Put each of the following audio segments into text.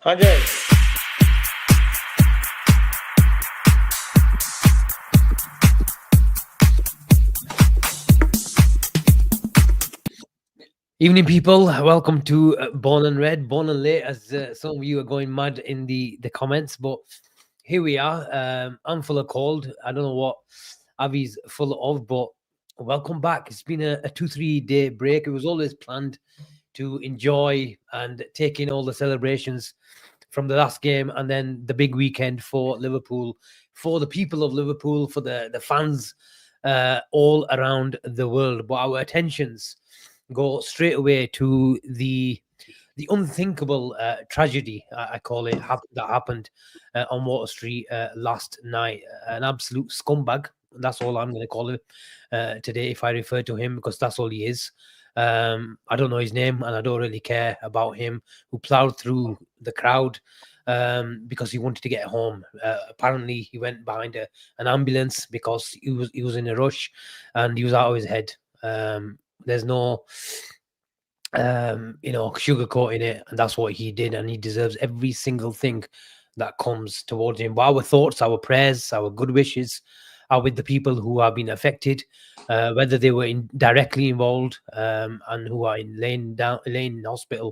Andre. Evening, people. Welcome to Born and Red, Born and Late, as some of you are going mad in the comments. But here we are. I'm full of cold. I don't know what Avi's full of, but welcome back. It's been a 2-3 day break. It was always planned to enjoy and take in all the celebrations from the last game and then the big weekend for Liverpool, for the people of Liverpool, for the fans all around the world. But our attentions go straight away to the unthinkable tragedy, I call it, that happened on Water Street last night. An absolute scumbag. That's all I'm going to call him today if I refer to him, because that's all he is. I don't know his name and I don't really care about him, who plowed through the crowd because he wanted to get home. Apparently, he went behind an ambulance because he was in a rush and he was out of his head. There's no sugarcoating it, and that's what he did, and he deserves every single thing that comes towards him. But our thoughts, our prayers, our good wishes are with the people who have been affected, whether they were directly involved and who are in Lane Hospital,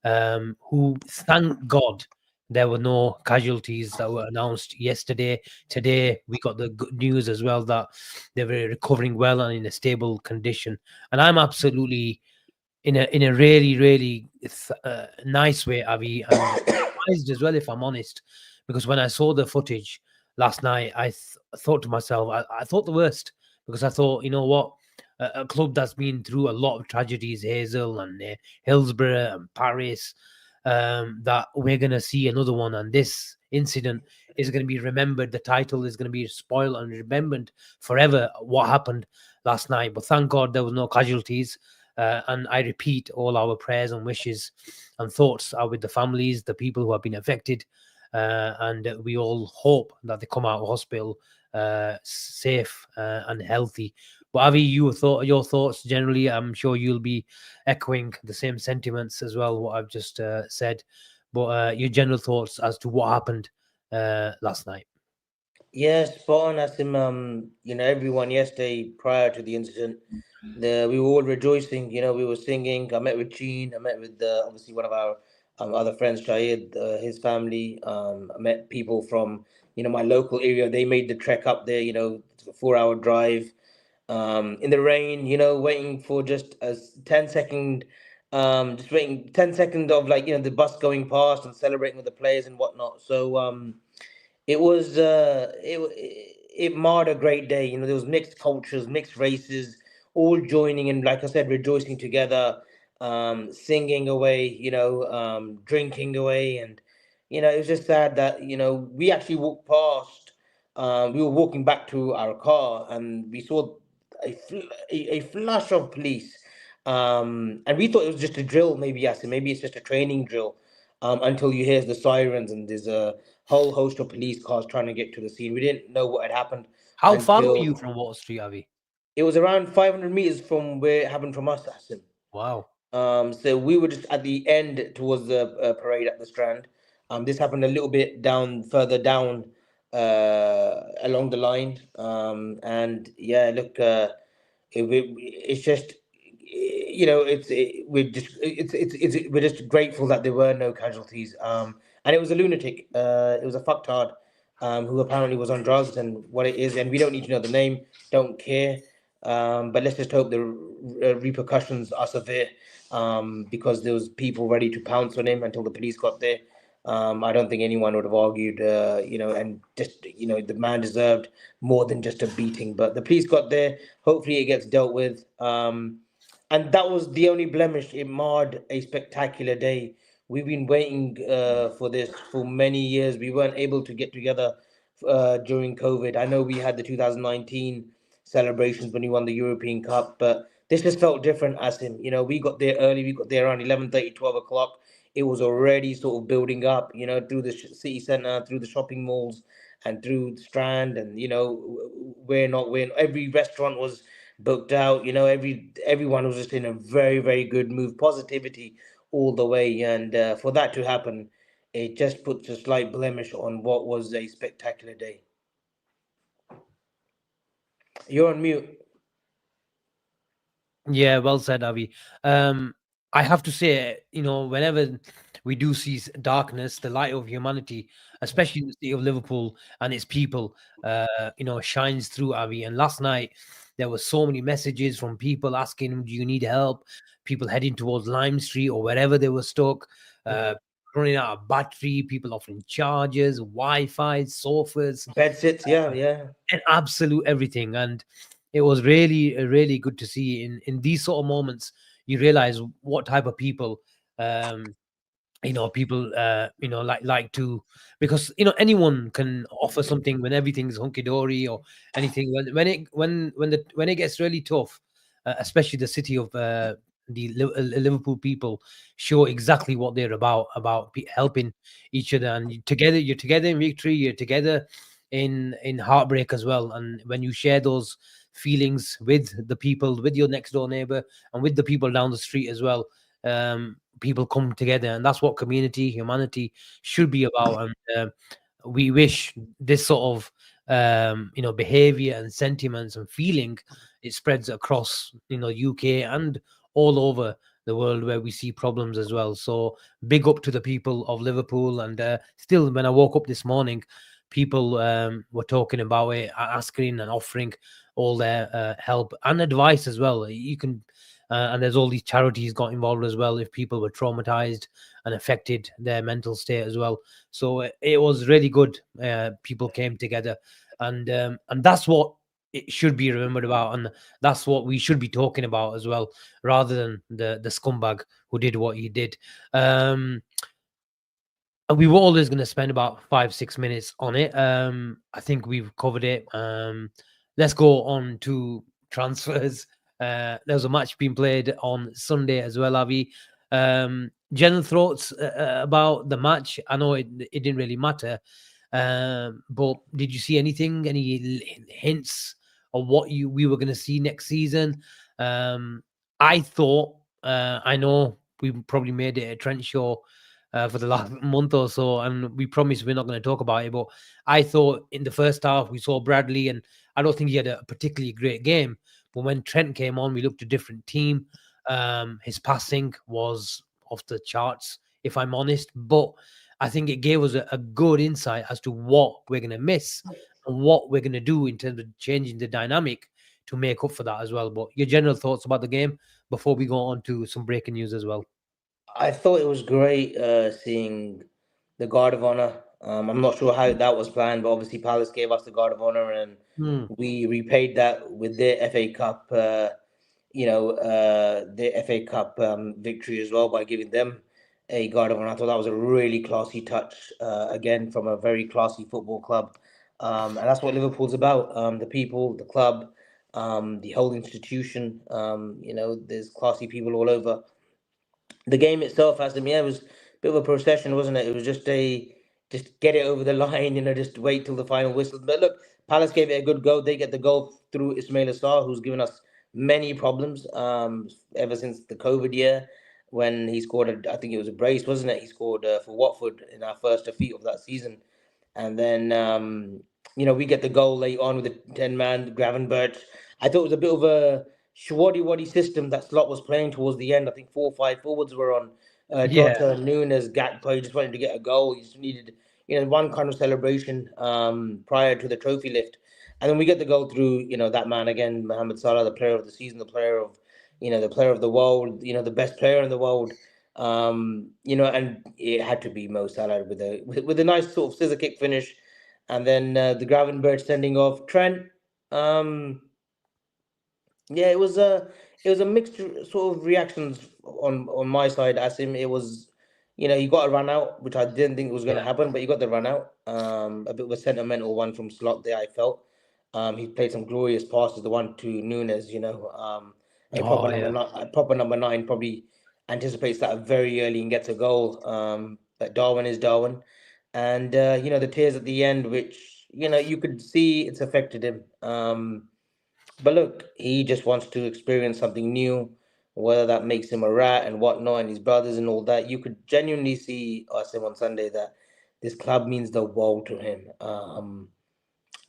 who, thank God, there were no casualties that were announced yesterday. Today, we got the good news as well that they were recovering well and in a stable condition. And I'm absolutely in a really nice way, Avi, and surprised as well, if I'm honest, because when I saw the footage last night, I thought to myself, I thought the worst, because I thought, you know what, a club that's been through a lot of tragedies, Hazel and Hillsborough and Paris, that we're going to see another one, and this incident is going to be remembered. The title is going to be spoiled and remembered forever, what happened last night. But thank God there was no casualties. And I repeat, all our prayers and wishes and thoughts are with the families, the people who have been affected, and we all hope that they come out of hospital safe and healthy. But Avi, your thoughts generally, I'm sure you'll be echoing the same sentiments as well, what I've just said. But your general thoughts as to what happened last night. Yes, spot on, Asim. Everyone yesterday prior to the incident, we were all rejoicing. We were singing. I met with Gene. I met with obviously one of our other friends, Shahid, his family. I met people from my local area. They made the trek up there. It's a 4 hour drive. In the rain. Waiting for just a 10-second. Just waiting 10 seconds of the bus going past and celebrating with the players and whatnot. So it marred a great day. There was mixed cultures, mixed races, all joining and, like I said, rejoicing together, singing away, drinking away. And it was just sad that we actually walked past. We were walking back to our car and we saw a flash of police. And we thought it was just a drill, maybe. Yes, maybe it's just a training drill, until you hear the sirens and there's a whole host of police cars trying to get to the scene. We didn't know what had happened How far were you until from Water Street, Avi? it was around 500 meters from where it happened from us, Hassan. Wow. So we were just at the end towards the parade at the Strand. This happened a little bit further down along the line. And yeah, look, it's just we're just grateful that there were no casualties. And it was a lunatic. It was a fucktard, who apparently was on drugs and what it is, and we don't need to know the name. Don't care. But let's just hope the repercussions are severe, because there was people ready to pounce on him until the police got there. I don't think anyone would have argued, and just, the man deserved more than just a beating. But the police got there. Hopefully, it gets dealt with. And that was the only blemish. It marred a spectacular day. We've been waiting for this for many years. We weren't able to get together during COVID. I know we had the 2019 celebrations when we won the European Cup, but this just felt different. As him, we got there early. We got there around 11:30, 12 o'clock. It was already sort of building up, through the city centre, through the shopping malls, and through the Strand, and we're not every restaurant was booked out. Everyone was just in a very very good mood, positivity all the way, and for that to happen, it just puts a slight blemish on what was a spectacular day. You're on mute. Yeah, well said, Avi. Um, I have to say, whenever we do see darkness, the light of humanity, especially in the city of Liverpool and its people, shines through, Avi. And last night, there were so many messages from people asking, "Do you need help?" People heading towards Lime Street or wherever they were stuck, uh, Mm. running out of battery. People offering chargers, Wi-Fi, sofas, Bed sits, yeah, yeah. and absolute everything. And it was really really good to see in these sort of moments you realize what type of people um people like to, because anyone can offer something when everything's hunky-dory or anything. When it gets really tough, especially the city of Liverpool people show exactly what they're about helping each other, and you're together in victory, you're together in heartbreak as well. And when you share those feelings with the people, with your next door neighbor and with the people down the street as well, people come together, and that's what community humanity should be about. And we wish this sort of behavior and sentiments and feeling, it spreads across UK and all over the world where we see problems as well. So big up to the people of Liverpool. And still, when I woke up this morning, people were talking about it, asking and offering all their help and advice as well. You can and there's all these charities got involved as well if people were traumatized and affected their mental state as well. So it was really good. People came together, and that's what it should be remembered about, and that's what we should be talking about as well, rather than the scumbag who did what he did. And we were always going to spend about 5-6 minutes on it. I think we've covered it. Let's go on to transfers. There was a match being played on Sunday as well, Avi. General thoughts about the match? I know it didn't really matter, but did you see anything? Any hints of what we were going to see next season? Um, I thought, I know we probably made it a Trent show for the last month or so, and we promised we're not going to talk about it. But I thought in the first half we saw Bradley, and I don't think he had a particularly great game. But when Trent came on, we looked a different team. His passing was off the charts, if I'm honest. But I think it gave us a good insight as to what we're going to miss and what we're going to do in terms of changing the dynamic to make up for that as well. But your general thoughts about the game before we go on to some breaking news as well. I thought it was great seeing the Guard of Honor. I'm not sure how that was planned, but obviously Palace gave us the Guard of Honor, and Hmm. we repaid that with their FA Cup. Their FA Cup victory as well by giving them a Guard of Honor. I thought that was a really classy touch, again from a very classy football club, and that's what Liverpool's about. The people, the club, the whole institution. There's classy people all over. The game itself, Asim, yeah, it was a bit of a procession, wasn't it? It was just get it over the line, just wait till the final whistle. But look, Palace gave it a good go. They get the goal through Ismail Assar, who's given us many problems ever since the COVID year when he scored, I think it was a brace, wasn't it? He scored for Watford in our first defeat of that season. And then, we get the goal late on with the 10 man, Gravenberch. I thought it was a bit of a Shwaddy Waddy system that Slot was playing towards the end. I think 4 or 5 forwards were on Yeah. Jota, Nunes, Gakpo. He just wanted to get a goal. He just needed, one kind of celebration prior to the trophy lift. And then we get the goal through, that man again, Mohamed Salah, the player of the season, the player of the world, the best player in the world. And it had to be Mo Salah with a nice sort of scissor kick finish, and then the Gravenberch sending off Trent. Um, yeah, it was a mixed sort of reactions on my side. Asim, it was, he got a run out, which I didn't think was going to Yeah. happen, but he got the run out. A bit of a sentimental one from Slot there, I felt. He played some glorious passes. The one to Nunes, Oh yeah. a proper number nine probably anticipates that very early and gets a goal. But Darwin is Darwin, and the tears at the end, which you could see it's affected him. But look, he just wants to experience something new. whether that makes him a rat and whatnot, and his brothers and all that. You could genuinely see us on Sunday that this club means the world to him.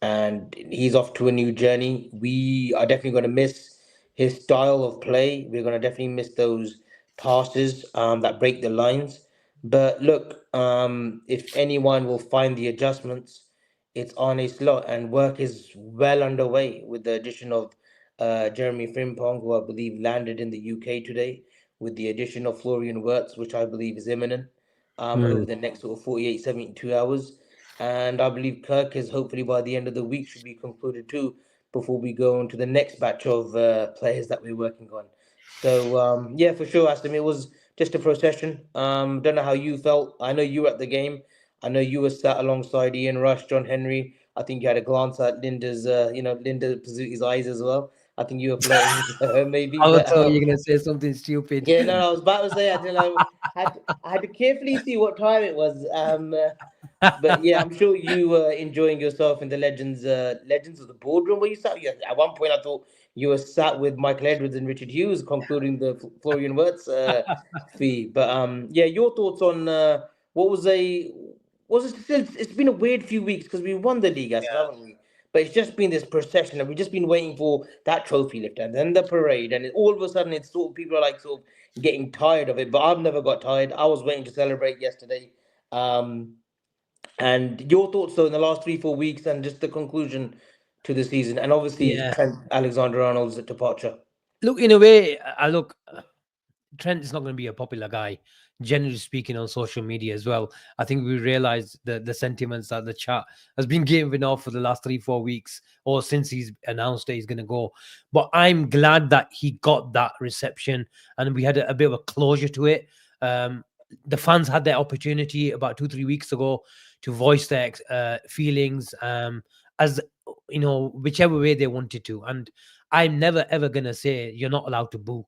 And he's off to a new journey. We are definitely going to miss his style of play. We're going to definitely miss those passes that break the lines. But look, if anyone will find the adjustments, it's Arne Slot, and work is well underway with the addition of Jeremy Frimpong, who I believe landed in the UK today, with the addition of Florian Wirtz, which I believe is imminent over Mm. the next sort of 48, 72 hours. And I believe Kirk is hopefully by the end of the week should be concluded too before we go on to the next batch of players that we're working on. So yeah, for sure, Aston, it was just a procession. Don't know how you felt. I know you were at the game. I know you were sat alongside Ian Rush, John Henry. I think you had a glance at Linda's, Linda Pizzuti's eyes as well. I think you were flirting with her maybe, I but thought you're gonna say something stupid. yeah, no, I was about to say I had to carefully see what time it was. But yeah, I'm sure you were enjoying yourself in the legends of the boardroom. Where you sat? Yeah, at one point I thought you were sat with Michael Edwards and Richard Hughes concluding the Florian Wirtz fee. But yeah, your thoughts on what was a was it still? It's been a weird few weeks because we won the league, as Yeah. haven't we? But it's just been this procession, and we've just been waiting for that trophy lift and then the parade, and all of a sudden it's sort of people are like sort of getting tired of it. But I've never got tired. I was waiting to celebrate yesterday. Um, and your thoughts though in the last 3 4 weeks and just the conclusion to the season, and obviously Yeah. Trent Alexander-Arnold's departure. Look, in a way, I look. Trent is not going to be a popular guy, generally speaking, on social media as well. I think we realize the sentiments that the chat has been giving off for the last 3 4 weeks, or since he's announced that he's going to go. But I'm glad that he got that reception, and we had a bit of a closure to it. Um, the fans had their opportunity about 2 3 weeks ago to voice their feelings, as whichever way they wanted to, and I'm never ever going to say you're not allowed to boo.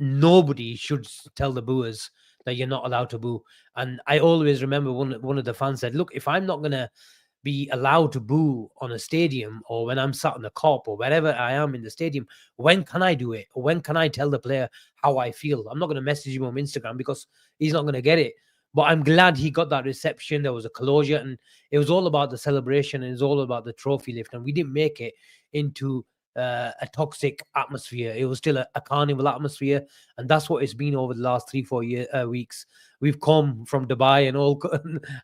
Nobody should tell the booers that you're not allowed to boo. And I always remember one of the fans said, "Look, if I'm not gonna be allowed to boo on a stadium, or when I'm sat on the cop, or wherever I am in the stadium, when can I do it? Or when can I tell the player how I feel? I'm not gonna message him on Instagram because he's not gonna get it." But I'm glad he got that reception. There was a closure, and it was all about the celebration, and it was all about the trophy lift. And we didn't make it into a toxic atmosphere. It was still a carnival atmosphere, and that's what it's been over the last 3 4 weeks. We've come from Dubai and all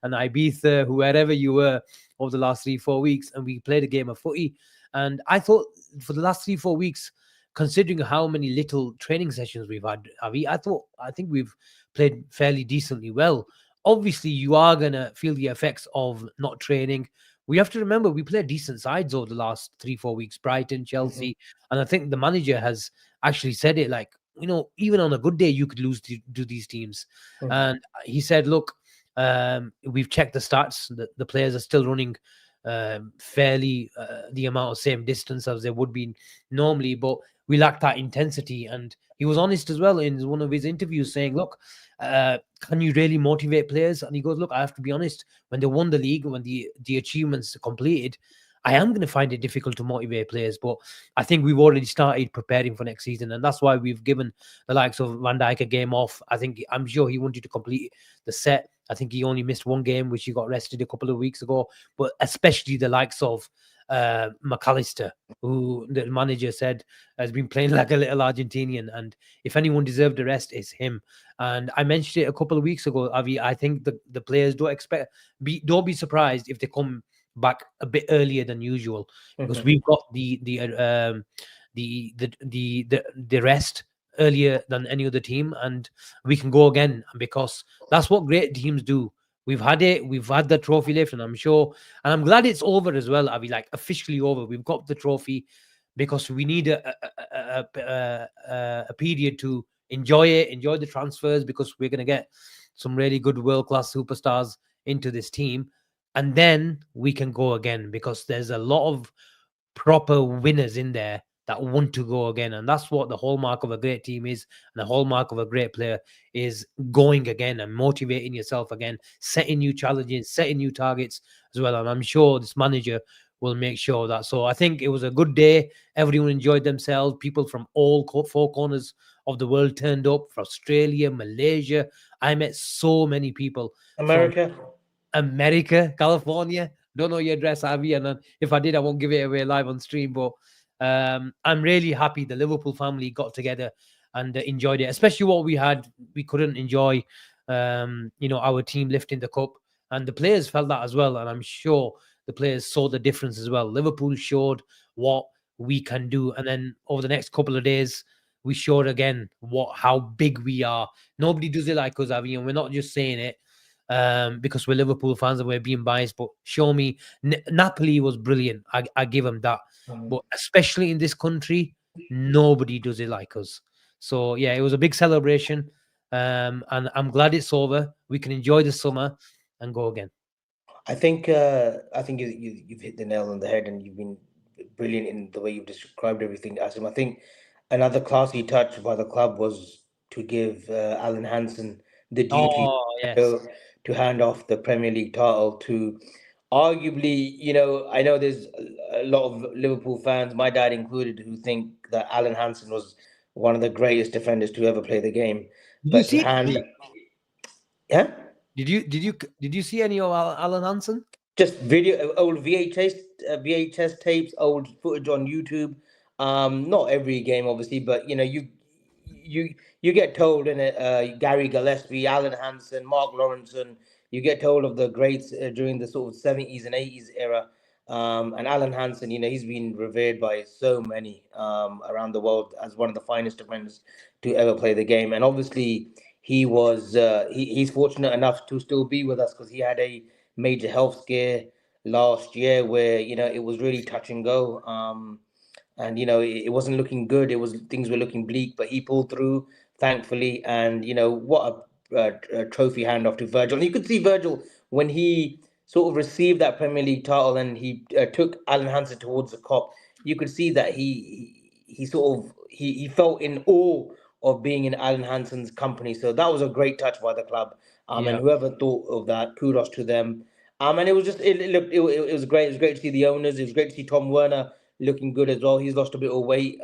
and Ibiza, wherever you were, over the last 3 4 weeks, and we played a game of footy. And I thought for the last 3 4 weeks, considering how many little training sessions we've had, Avi, I think we've played fairly decently well. Obviously, you are gonna feel the effects of not training. We have to remember we played decent sides over the last 3 4 weeks, Brighton, Hmm. Chelsea, and I think the manager has actually said it like, even on a good day you could lose to these teams. Hmm. And he said, look, we've checked the stats, the players are still running fairly the amount of same distance as they would be normally, but we lack that intensity. And he was honest as well in one of his interviews saying, look, can you really motivate players? And he goes, look, I have to be honest, when they won the league, when the achievements are completed, I am going to find it difficult to motivate players. But I think we've already started preparing for next season, and that's why we've given the likes of Van Dijk a game off. I'm sure he wanted to complete the set. I think he only missed one game, which he got rested a couple of weeks ago. But especially the likes of McAllister, who the manager said has been playing like a little Argentinian, and if anyone deserved a rest, it's him. And I mentioned it a couple of weeks ago, Avi. I think the players don't be surprised if they come back a bit earlier than usual, because Hmm. we've got the rest earlier than any other team, and we can go again, because that's what great teams do. We've had it, we've had the trophy lift, and I'm sure, and I'm glad it's over as well, Avi, like officially over. We've got the trophy, because we need a period to enjoy the transfers, because we're going to get some really good world class superstars into this team, and then we can go again, because there's a lot of proper winners in there that want to go again. And that's what the hallmark of a great team is. And the hallmark of a great player is going again and motivating yourself again, setting new challenges, setting new targets as well. And I'm sure this manager will make sure of that. So I think it was a good day. Everyone enjoyed themselves. People from all four corners of the world turned up, from Australia, Malaysia. I met so many people from America. America, California. Don't know your address, Avi, and if I did, I won't give it away live on stream. But I'm really happy the Liverpool family got together and enjoyed it, especially what we had. We couldn't enjoy, our team lifting the cup, and the players felt that as well. And I'm sure the players saw the difference as well. Liverpool showed what we can do, and then over the next couple of days, we showed again how big we are. Nobody does it like us, Avi, and we're not just saying it because we're Liverpool fans and we're being biased. But show me, Napoli was brilliant. I give them that. But especially in this country, nobody does it like us. So yeah, it was a big celebration, and I'm glad it's over. We can enjoy the summer and go again. I think you've hit the nail on the head, and you've been brilliant in the way you've described everything, Asim. I think another classy touch by the club was to give Alan Hansen the duty Oh yes, to hand off the Premier League title to, arguably, I know there's a lot of Liverpool fans, my dad included, who think that Alan Hansen was one of the greatest defenders to ever play the game, did you but to see? hand, yeah. Did you see any of Alan Hansen? Just video, old VHS tapes, old footage on YouTube. Not every game, obviously, but you get told in it. Gary Gillespie, Alan Hansen, Mark Lawrenson. You get told of the greats during the sort of 70s and 80s era. And Alan Hansen, he's been revered by so many around the world as one of the finest defenders to ever play the game. And obviously, he's fortunate enough to still be with us because he had a major health scare last year where it was really touch and go. And it wasn't looking good. It was Things were looking bleak, but he pulled through, thankfully. And what a trophy handoff to Virgil. And you could see Virgil when he sort of received that Premier League title and he took Alan Hansen towards the cop. You could see that he sort of he felt in awe of being in Alan Hansen's company. So that was a great touch by the club. And Yeah. whoever thought of that, kudos to them. And it was just it looked it was great. It was great to see the owners. It was great to see Tom Werner looking good as well. He's lost a bit of weight.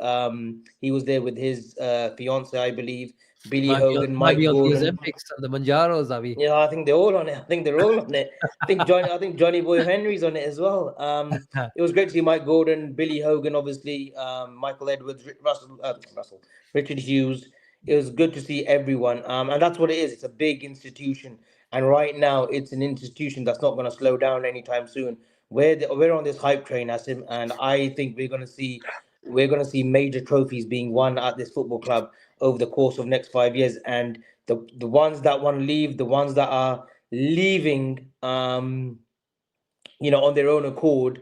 He was there with his fiance, I believe, Billy Hogan, Might be Mike on the Gordon. Olympics and the Manjaros, Avi. Yeah, I think they're all on it. I think they're all on it. I think Johnny Boy Henry's on it as well. It was great to see Mike Gordon, Billy Hogan, obviously, Michael Edwards, Richard Hughes. It was good to see everyone. And that's what it is. It's a big institution, and right now it's an institution that's not going to slow down anytime soon. We're on this hype train, Asim, and I think we're going to see major trophies being won at this football club over the course of next 5 years. And the ones that want to leave, the ones that are leaving, on their own accord,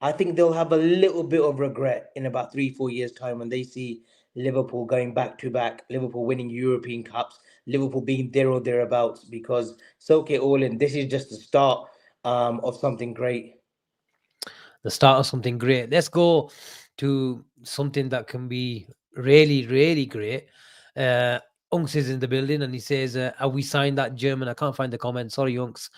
I think they'll have a little bit of regret in about 3-4 years time when they see Liverpool going back to back, Liverpool winning European Cups, Liverpool being there or thereabouts. Because soak it all in, this is just the start of something great. The start of something great. Let's go to something that can be really, really great. Uh, Unks is in the building and he says, "Have we signed that German?" I can't find the comment. Sorry, Unks.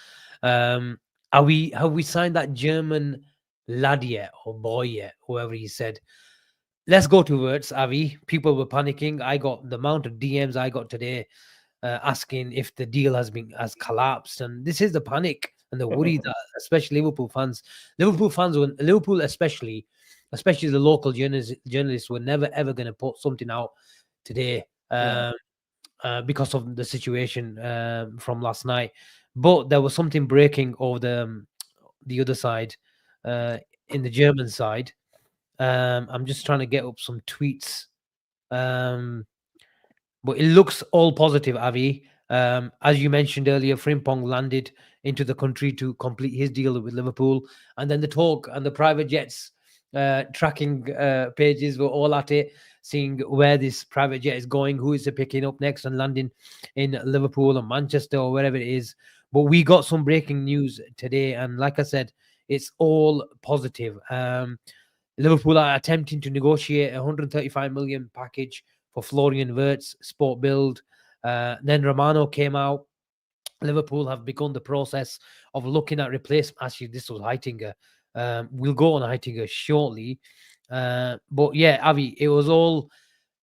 Um, have we signed that German lad yet or boy yet? Whoever he said. Let's go to Wirtz, Avi. People were panicking. I got the amount of DMs I got today asking if the deal has collapsed, and this is the panic and the worry that especially Liverpool fans, when Liverpool especially the local journalists were never ever going to put something out today Yeah, because of the situation from last night. But there was something breaking over the other side, uh, in the German side. I'm just trying to get up some tweets. Um, but it looks all positive, Avi. As you mentioned earlier, Frimpong landed into the country to complete his deal with Liverpool. And then the talk and the private jets tracking pages were all at it, seeing where this private jet is going, who is it picking up next and landing in Liverpool or Manchester or wherever it is. But we got some breaking news today. And like I said, it's all positive. Liverpool are attempting to negotiate a 135 million package for Florian Wirtz, Sport Build. Then Romano came out. Liverpool have begun the process of looking at replacement. Actually, this was Heitinger. We'll go on Heitinga shortly. But yeah, Avi, it was all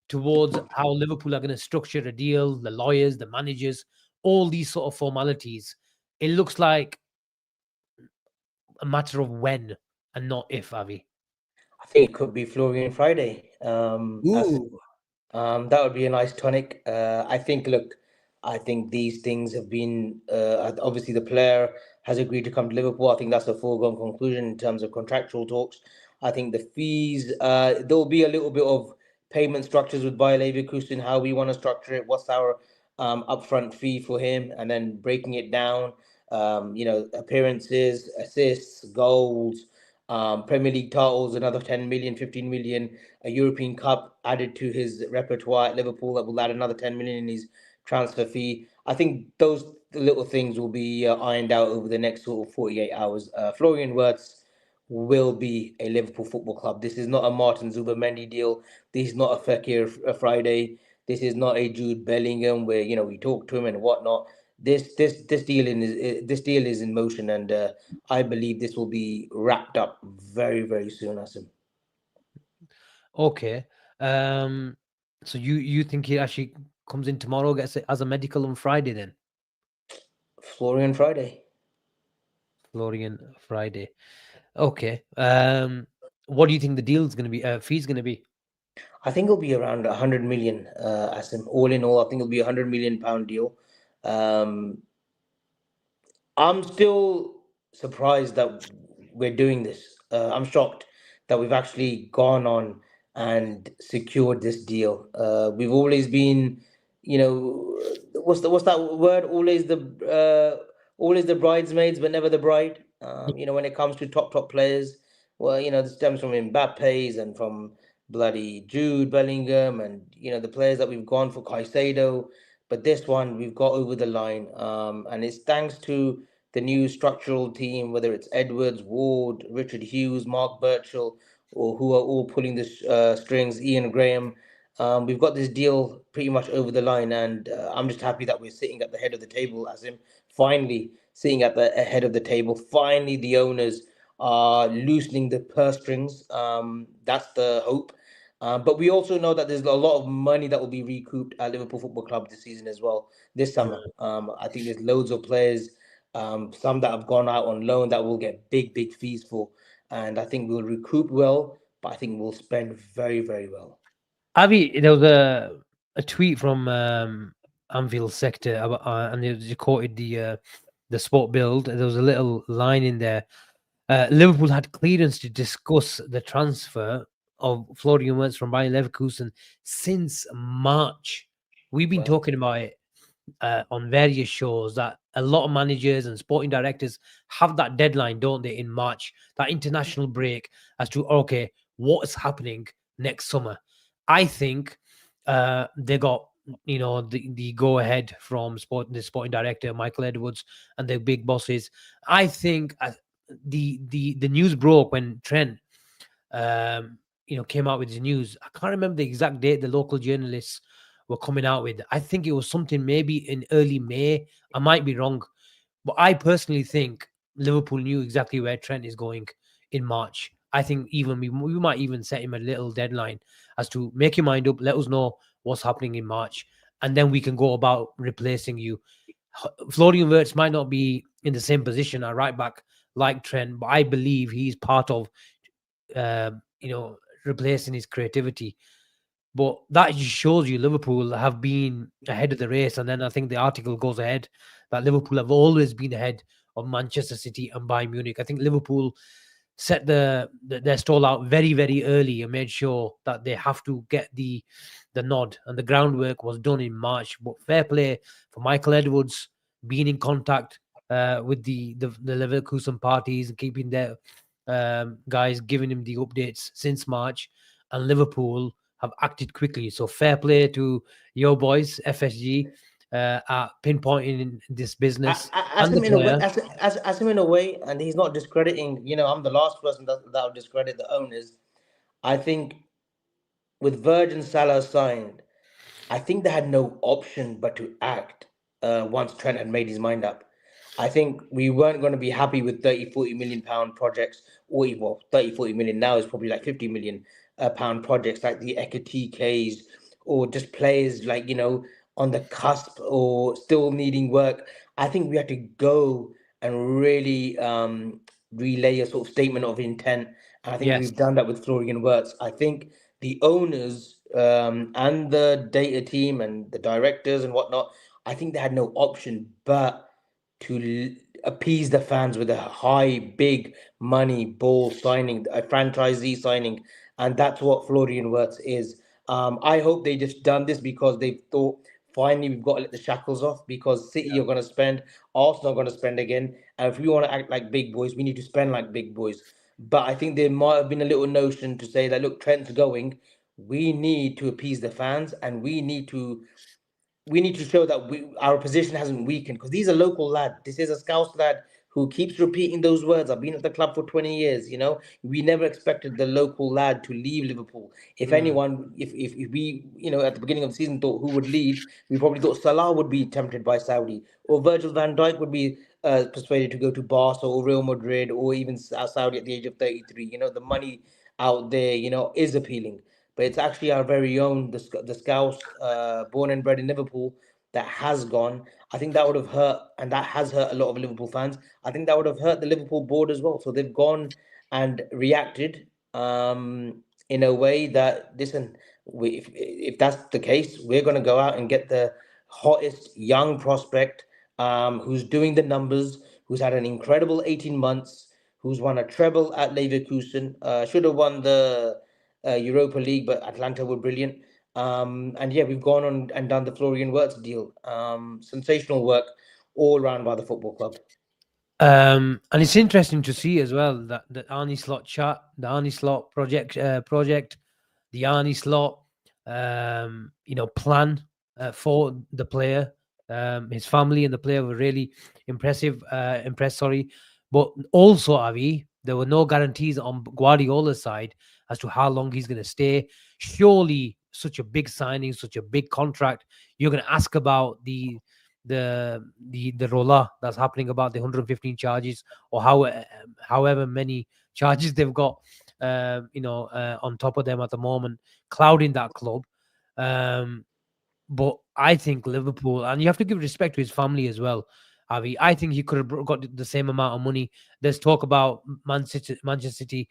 towards how Liverpool are going to structure a deal, the lawyers, the managers, all these sort of formalities. It looks like a matter of when and not if, Avi. I think it could be Florian Friday. As Ooh. That would be a nice tonic. I think, look, I think these things have been obviously the player has agreed to come to Liverpool. I think that's a foregone conclusion in terms of contractual talks. I think the fees, there will be a little bit of payment structures with Bayer Leverkusen, how we want to structure it, what's our upfront fee for him, and then breaking it down. Appearances, assists, goals, Premier League titles, another 10 million, 15 million, a European Cup added to his repertoire at Liverpool that will add another 10 million in his transfer fee. I think those little things will be ironed out over the next sort of 48 hours. Florian Wirtz will be a Liverpool Football Club. This is not a Martin Zubimendi deal. This is not a Fekir Friday. This is not a Jude Bellingham where we talk to him and whatnot. This deal is in motion, and I believe this will be wrapped up very very soon, Asim. Okay. Um, so you think he actually comes in tomorrow, gets it as a medical on Friday then? Florian Friday. Florian Friday. Okay. What do you think the deal's going to be? Fee's going to be? I think it'll be around 100 million, Asim. All in all, I think it'll be £100 million deal. Um, I'm still surprised that we're doing this. I'm shocked that we've actually gone on and secured this deal. We've always been, what's that word? Always the bridesmaids, but never the bride. When it comes to top players, well, this stems from Mbappe's and from bloody Jude Bellingham, and the players that we've gone for, Caicedo. But this one we've got over the line, and it's thanks to the new structural team, whether it's Edwards, Ward, Richard Hughes, Mark Birchall, or who are all pulling the strings, Ian Graham. We've got this deal pretty much over the line, and I'm just happy that we're sitting at the head of the table, as him finally sitting at the head of the table. Finally, the owners are loosening the purse strings. That's the hope. But we also know that there's a lot of money that will be recouped at Liverpool Football Club this season as well, this summer. I think there's loads of players, some that have gone out on loan that will get big fees for. And I think we'll recoup well, but I think we'll spend very, very well. Avi, there was a tweet from Anfield sector and it quoted the sport build. There was a little line in there. Liverpool had clearance to discuss the transfer of Florian Wirtz from Bayer Leverkusen since March. We've been Well, talking about it on various shows that a lot of managers and sporting directors have that deadline, don't they, in March, that international break as to, okay, what's happening next summer. I think they got the go ahead from the sporting director Michael Edwards and the big bosses. I think the news broke when Trent came out with his news. I can't remember the exact date the local journalists were coming out with. I think it was something maybe in early May. I might be wrong, but I personally think Liverpool knew exactly where Trent is going in March. I think even we might even set him a little deadline as to make your mind up, let us know what's happening in March, and then we can go about replacing you. Florian Wirtz might not be in the same position at right back like Trent, but I believe he's part of uh, replacing his creativity. But that just shows you Liverpool have been ahead of the race. And then I think the article goes ahead that Liverpool have always been ahead of Manchester City and Bayern Munich. I think Liverpool set their stall out very, very early and made sure that they have to get the nod. And the groundwork was done in March. But fair play for Michael Edwards being in contact with the Leverkusen parties and keeping their guys giving him the updates since March. And Liverpool have acted quickly. So fair play to your boys, FSG, at pinpointing this business As and the him in a way, player. as him in a way, and he's not discrediting. I'm the last person that would discredit the owners. I think with Virgin Salah signed, I think they had no option but to act once Trent had made his mind up. I think we weren't going to be happy with 30, 40 million pound projects, or well, 30, 40 million now is probably like 50 million pound projects like the Eka, or just players like, on the cusp or still needing work. I think we had to go and really relay a sort of statement of intent. And I think Yes. we've done that with Florian Wirtz. I think the owners and the data team and the directors and whatnot, I think they had no option but to appease the fans with a high, big money ball signing, a franchisee signing, and that's what Florian Wirtz is. I hope they just done this because they thought finally we've got to let the shackles off because City are going to spend, Arsenal are going to spend again, and if we want to act like big boys, we need to spend like big boys. But I think there might have been a little notion to say that look, Trent's going. We need to appease the fans, and we need to show that our position hasn't weakened because these are local lad. This is a Scouse lad who keeps repeating those words. I've been at the club for 20 years. We never expected the local lad to leave Liverpool. If Mm. anyone, if we, at the beginning of the season thought who would leave, we probably thought Salah would be tempted by Saudi, or Virgil van Dijk would be persuaded to go to Barca or Real Madrid or even Saudi at the age of 33. The money out there, is appealing, but it's actually our very own, the Scouse, born and bred in Liverpool, that has gone. I think that would have hurt, and that has hurt a lot of Liverpool fans. I think that would have hurt the Liverpool board as well. So they've gone and reacted in a way that, listen, if that's the case, we're going to go out and get the hottest young prospect who's doing the numbers, who's had an incredible 18 months, who's won a treble at Leverkusen, should have won the Europa League, but Atlanta were brilliant. And yeah, we've gone on and done the Florian Wirtz deal. Sensational work all round by the football club. And it's interesting to see as well that the Arnie Slot chat, the Arnie Slot project, the Arnie Slot, plan for the player, his family and the player were really impressed. Sorry, but also Avi, there were no guarantees on Guardiola's side as to how long he's going to stay. Surely, such a big signing, such a big contract, you're going to ask about the roller that's happening about the 115 charges or however many charges they've got on top of them at the moment, clouding that club. um but I think Liverpool, and you have to give respect to his family as well, Avi. I think he could have got the same amount of money. There's talk about Manchester City,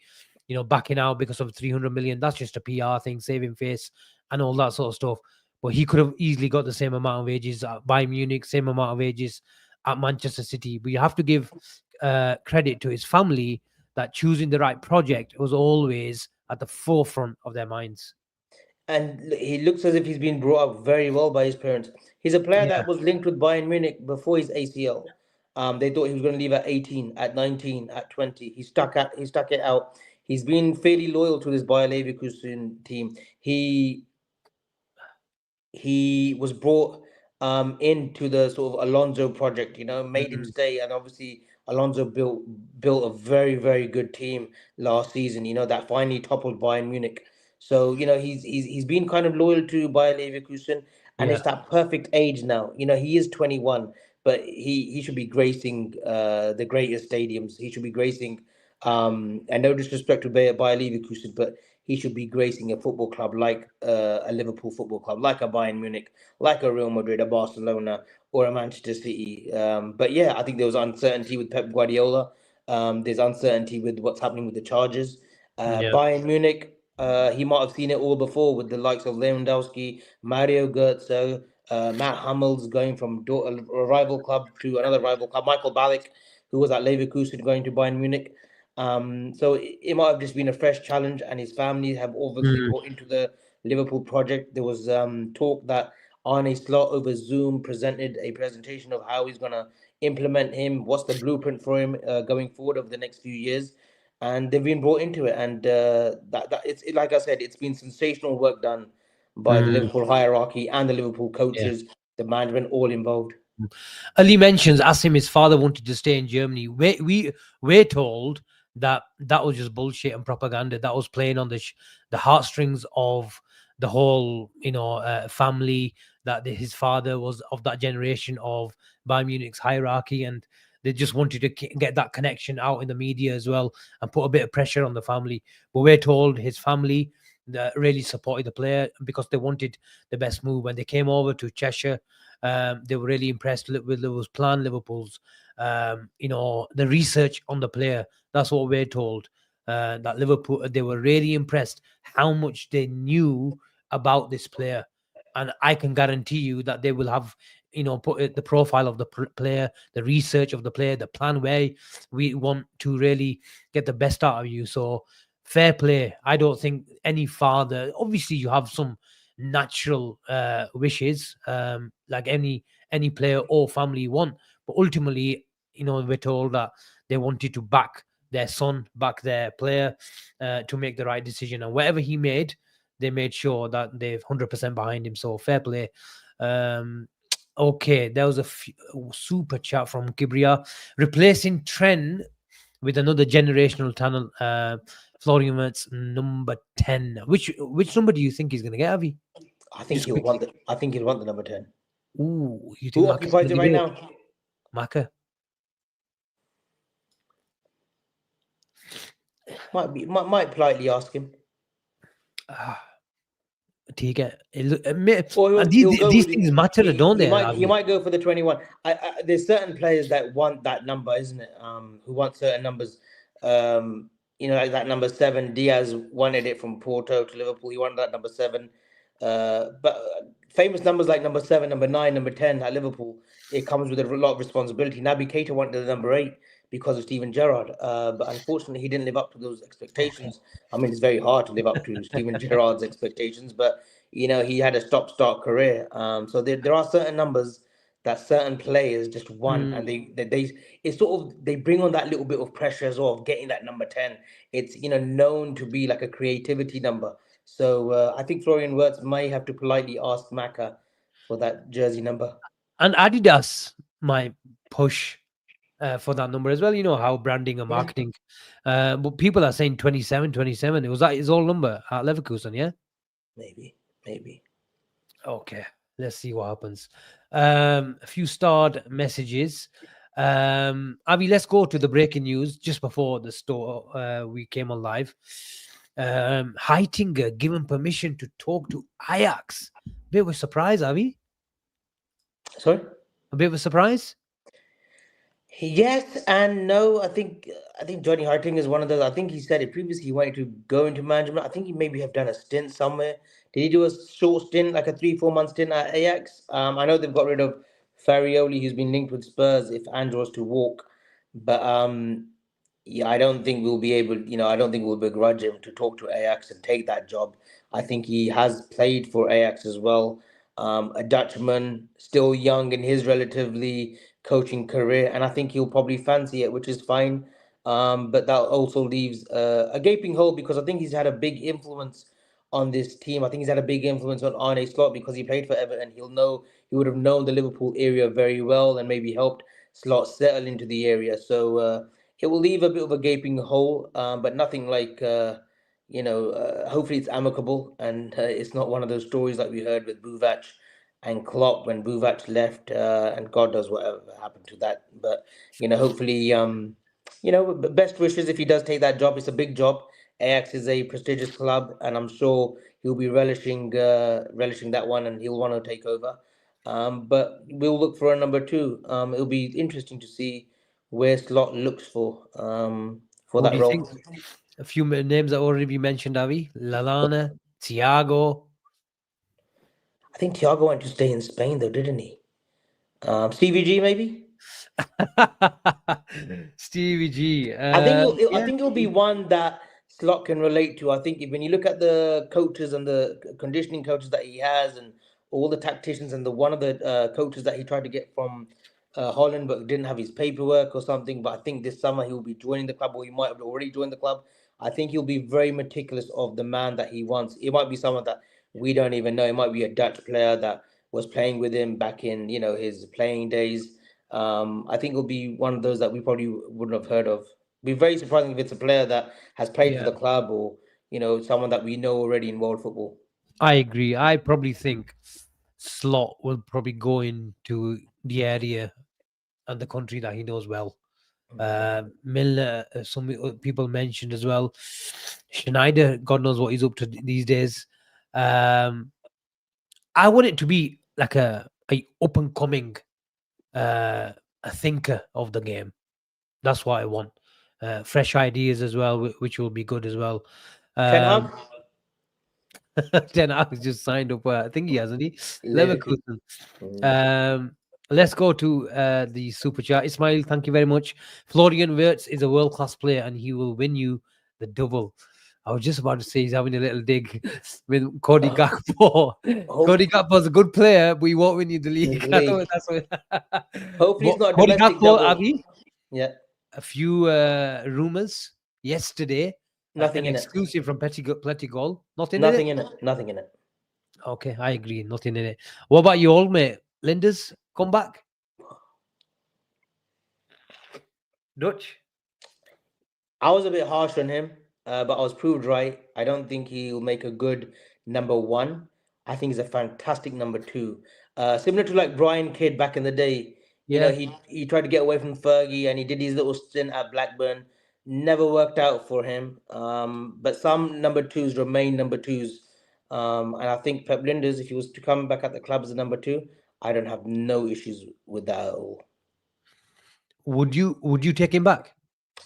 backing out because of 300 million. That's just a PR thing, saving face and all that sort of stuff. But he could have easily got the same amount of wages at Bayern Munich, same amount of wages at Manchester City. But you have to give credit to his family that choosing the right project was always at the forefront of their minds. And he looks as if he's been brought up very well by his parents. He's a player Yeah. that was linked with Bayern Munich before his ACL. They thought he was going to leave at 18, at 19, at 20. He stuck it out. He's been fairly loyal to this Bayer Leverkusen team. He was brought into the sort of Alonso project, made him Mm, stay, and obviously Alonso built a very very good team last season, that finally toppled Bayern Munich. So he's been kind of loyal to Bayer Leverkusen, and yeah. it's that perfect age now. He is 21, but he should be gracing the greatest stadiums. He should be gracing, and no disrespect to Bayer Leverkusen, but he should be gracing a football club like a Liverpool football club, like a Bayern Munich, like a Real Madrid, a Barcelona, or a Manchester City. But yeah, I think there was uncertainty with Pep Guardiola. There's uncertainty with what's happening with the Chargers. Yeah. Bayern Munich, he might have seen it all before with the likes of Lewandowski, Mario Götze, Matt Hummels going from a rival club to another rival club, Michael Ballack, who was at Leverkusen going to Bayern Munich. So it might have just been a fresh challenge, and his family have obviously Mm, bought into the Liverpool project. There was talk that Arne Slot over Zoom presented a presentation of how he's gonna implement him, what's the blueprint for him going forward over the next few years, and they've been brought into it. And like I said, it's been sensational work done by the mm, Liverpool hierarchy and the Liverpool yeah. coaches, the management, all involved. Ali mentions Asim, his father wanted to stay in Germany. We're told that that was just bullshit and propaganda. That was playing on the heartstrings of the whole, family. That his father was of that generation of Bayern Munich's hierarchy, and They just wanted to get that connection out in the media as well and put a bit of pressure on the family. But we're told his family that really supported the player because they wanted the best move. When they came over to Cheshire, they were really impressed with Liverpool's plan, Liverpool's, the research on the player. That's what we're told. That Liverpool, they were really impressed how much they knew about this player. And I can guarantee you that they will have, put the profile of the player, the research of the player, the plan where we want to really get the best out of you. So fair play. I don't think any father, obviously you have some natural wishes, like any player or family want, but ultimately, we're told that they wanted to back their son, back their player, to make the right decision. And whatever he made, they made sure that they've 100% behind him. So fair play. Okay, there was a super chat from Kibria. Replacing Trent with another generational talent, Florian Wirtz, number 10. Which number do you think he's going to get, Avi? I think Just he'll want quickly. the. I think he'll want the number 10. Ooh, you think Who Maka's occupies going it to right give it? now? Maka? Might politely ask him. Ah, ठीक है. Or And he'll go these with things matter, don't he they, might Avi? go for the 21. There's certain players that want that number, isn't it? Who want certain numbers. Like that number 7. Diaz wanted it from Porto to Liverpool. He wanted that number 7. But famous numbers like number 7, number 9, number 10 at Liverpool, it comes with a lot of responsibility. Naby Keita wanted the number 8 because of Steven Gerrard. But unfortunately, he didn't live up to those Okay. expectations. I mean, it's very hard to live up to Steven Gerrard's expectations, but he had a stop-start career. So there are certain numbers that certain players just want, and Hmm. they it's sort of they bring on that little bit of pressure as well of getting that number 10. It's known to be like a creativity number. So I think Florian Wirtz may have to politely ask Maka for that jersey number. And Adidas might push for that number as well. You know how branding and Yeah, marketing. But people are saying 27, 27. It was that his old number at Leverkusen, yeah? maybe. Okay, let's see what happens. A few starred messages. Avi, let's go to the breaking news just before the store we came on live. Heitinger given permission to talk to Ajax. Bit of a surprise, Avi. Sorry. A bit of a surprise. Yes and no. I think Johnny Harting is one of those. I think he said it previously. He wanted to go into management. I think he maybe have done a stint somewhere. Did he do a short stint, like a 3 4 month stint at Ajax? I know they've got rid of Farioli, who's been linked with Spurs if Andrew was to walk, but yeah, I don't think we'll be able. I don't think we'll begrudge him to talk to Ajax and take that job. I think he has played for Ajax as well. A Dutchman, still young in his relatively coaching career, and I think he'll probably fancy it, which is fine. But that also leaves a gaping hole because I think he's had a big influence on this team. I think he's had a big influence on Arne Slot because he played for Everton. He would have known the Liverpool area very well and maybe helped Slot settle into the area. So it will leave a bit of a gaping hole, but nothing like. Hopefully it's amicable and it's not one of those stories like we heard with Buvac and Klopp when Buvac left, and God knows whatever happened to that. But hopefully, best wishes if he does take that job. It's a big job. Ajax is a prestigious club, and I'm sure he'll be relishing that one, and he'll want to take over. But we'll look for a number 2. It'll be interesting to see where Slot looks for Who do that you think? role. A few names that already been mentioned, Avi. Lalana, Thiago, I think Thiago went to stay in Spain though, didn't he? CVG maybe. Stevie G. I Yeah. think it'll be one that Slot can relate to. I think when you look at the coaches and the conditioning coaches that he has, and all the tacticians, and the one of the coaches that he tried to get from Holland but didn't have his paperwork or something. But I think this summer he will be joining the club, or he might have already joined the club. I think he'll be very meticulous of the man that he wants. It might be someone that we don't even know. It might be a Dutch player that was playing with him back in his playing days. I think it'll be one of those that we probably wouldn't have heard of. Be very surprising if it's a player that has played for Yeah, the club, or someone that we know already in world football. I agree. I probably think Slot will probably go into the area and the country that he knows well. Okay. Milner, some people mentioned as well. Schneider, God knows what he's up to these days. Um, I want it to be like a up and coming, a thinker of the game. That's what I want. Fresh ideas as well, which will be good as well. Ten Hag? Um, Ten Hag just signed up. I think he hasn't he? Liverpool. Leverkusen. Mm. Let's go to the super chat. Ismail, thank you very much. Florian Wirtz is a world class player and he will win you the double. I was just about to say he's having a little dig with Cody Uh, Gakpo. hope Cody Gakpo's a good player, but he won't win you the in league. the I thought league. that's what. Hopefully, But it's not a Cody domestic Gakpo, double. Avi, Yeah, a few rumors yesterday, nothing an in it. exclusive from Petty Nothing in it. Nothing in it. Nothing in it. Okay, I agree. Nothing in it. What about you, old mate? Linda's come back. Dutch. I was a bit harsh on him, but I was proved right. I don't think he'll make a good number one. I think he's a fantastic number two. Similar to like Brian Kidd back in the day. You know, Yeah. he tried to get away from Fergie and he did his little stint at Blackburn. Never worked out for him. But some number twos remain number twos. And I think Pep Linders, if he was to come back at the club as a number two, I don't have no issues with that at all. Would you take him back?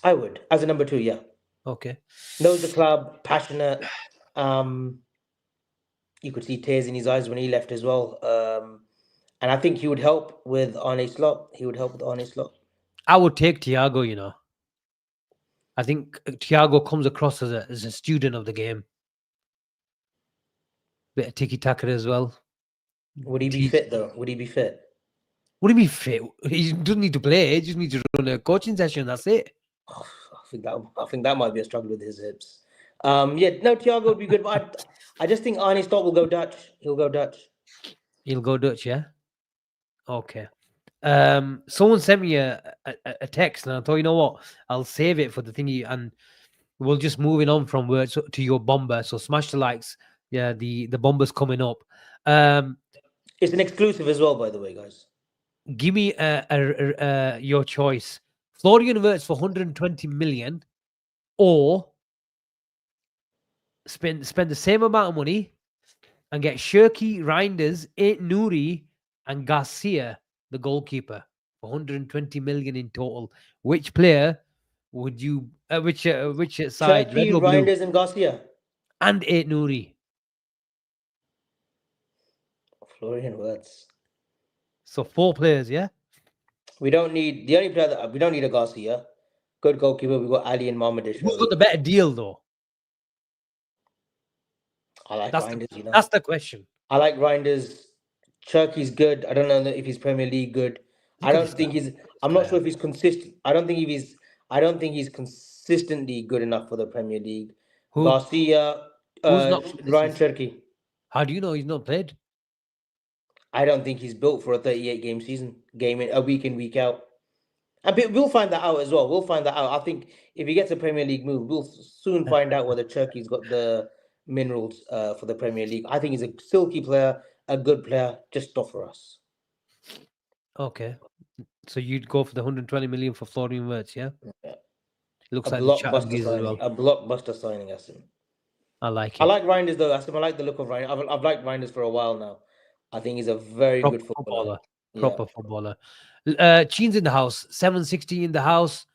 I would as a number two, yeah. Okay. Knows the club, passionate. Um, you could see tears in his eyes when he left as well. And I think he would help with Arne Slot. He would help with Arne Slot. I would take Thiago, you know. I think Thiago comes across as a student of the game. Bit of tiki taka as well. Would he be He's, fit though? Would he be fit? would he be fit? He doesn't need to play. He just needs to run a coaching session. That's it. I think that might be a struggle with his hips. Yeah, no, Thiago would be good, but I just think Arne Slot will go Dutch. He'll go Dutch. He'll go Dutch, yeah? Okay. Someone sent me a text and I thought, you know what? I'll save it for the thingy and we'll just moving on from words to your bomber. So smash the likes. Yeah, the bomber's coming up. It's an exclusive as well, by the way, guys. Give me your choice. Florian Wirtz for 120 million, or spend the same amount of money and get Shirky, Reinders, Nuri, and Garcia, the goalkeeper, for 120 million in total. Which player would you? Which side? Red Turkey, or blue? Reinders, and Garcia. And Nuri. Florian Wirtz. So 4 players, yeah. We don't need the only player that we don't need a Garcia. Good goalkeeper. We've got Ali and Mohammed Who's got Ishmael. the better deal though? I like That's the Reinders, you know. that's the question. I like Reinders. Turkey's good. I don't know if he's Premier League good. I Look at this don't guy, think he's. this I'm not player. sure if he's consistent. I don't think if he's. I don't think he's consistently good enough for the Premier League. Who? Garcia, Who's not Ryan consistent? Cherky. How do you know he's not played? I don't think he's built for a 38 game season, game in a week in week out. And we'll find that out as well. We'll find that out. I think if he gets a Premier League move, we'll soon find out whether Cherky's got the minerals for the Premier League. I think he's a silky player, a good player, just not for us. Okay. So you'd go for the 120 million for Florian Wirtz, yeah? Yeah. Looks A like the chat blockbuster agrees as signing. well. A blockbuster signing, Asim. I like I it. like Reinders though, Asim. I like the look of Reinders. I've liked Reinders for a while now. I think he's a very Proper good footballer. footballer. Yeah. Proper footballer. Cheen's in the house. 760 in the house.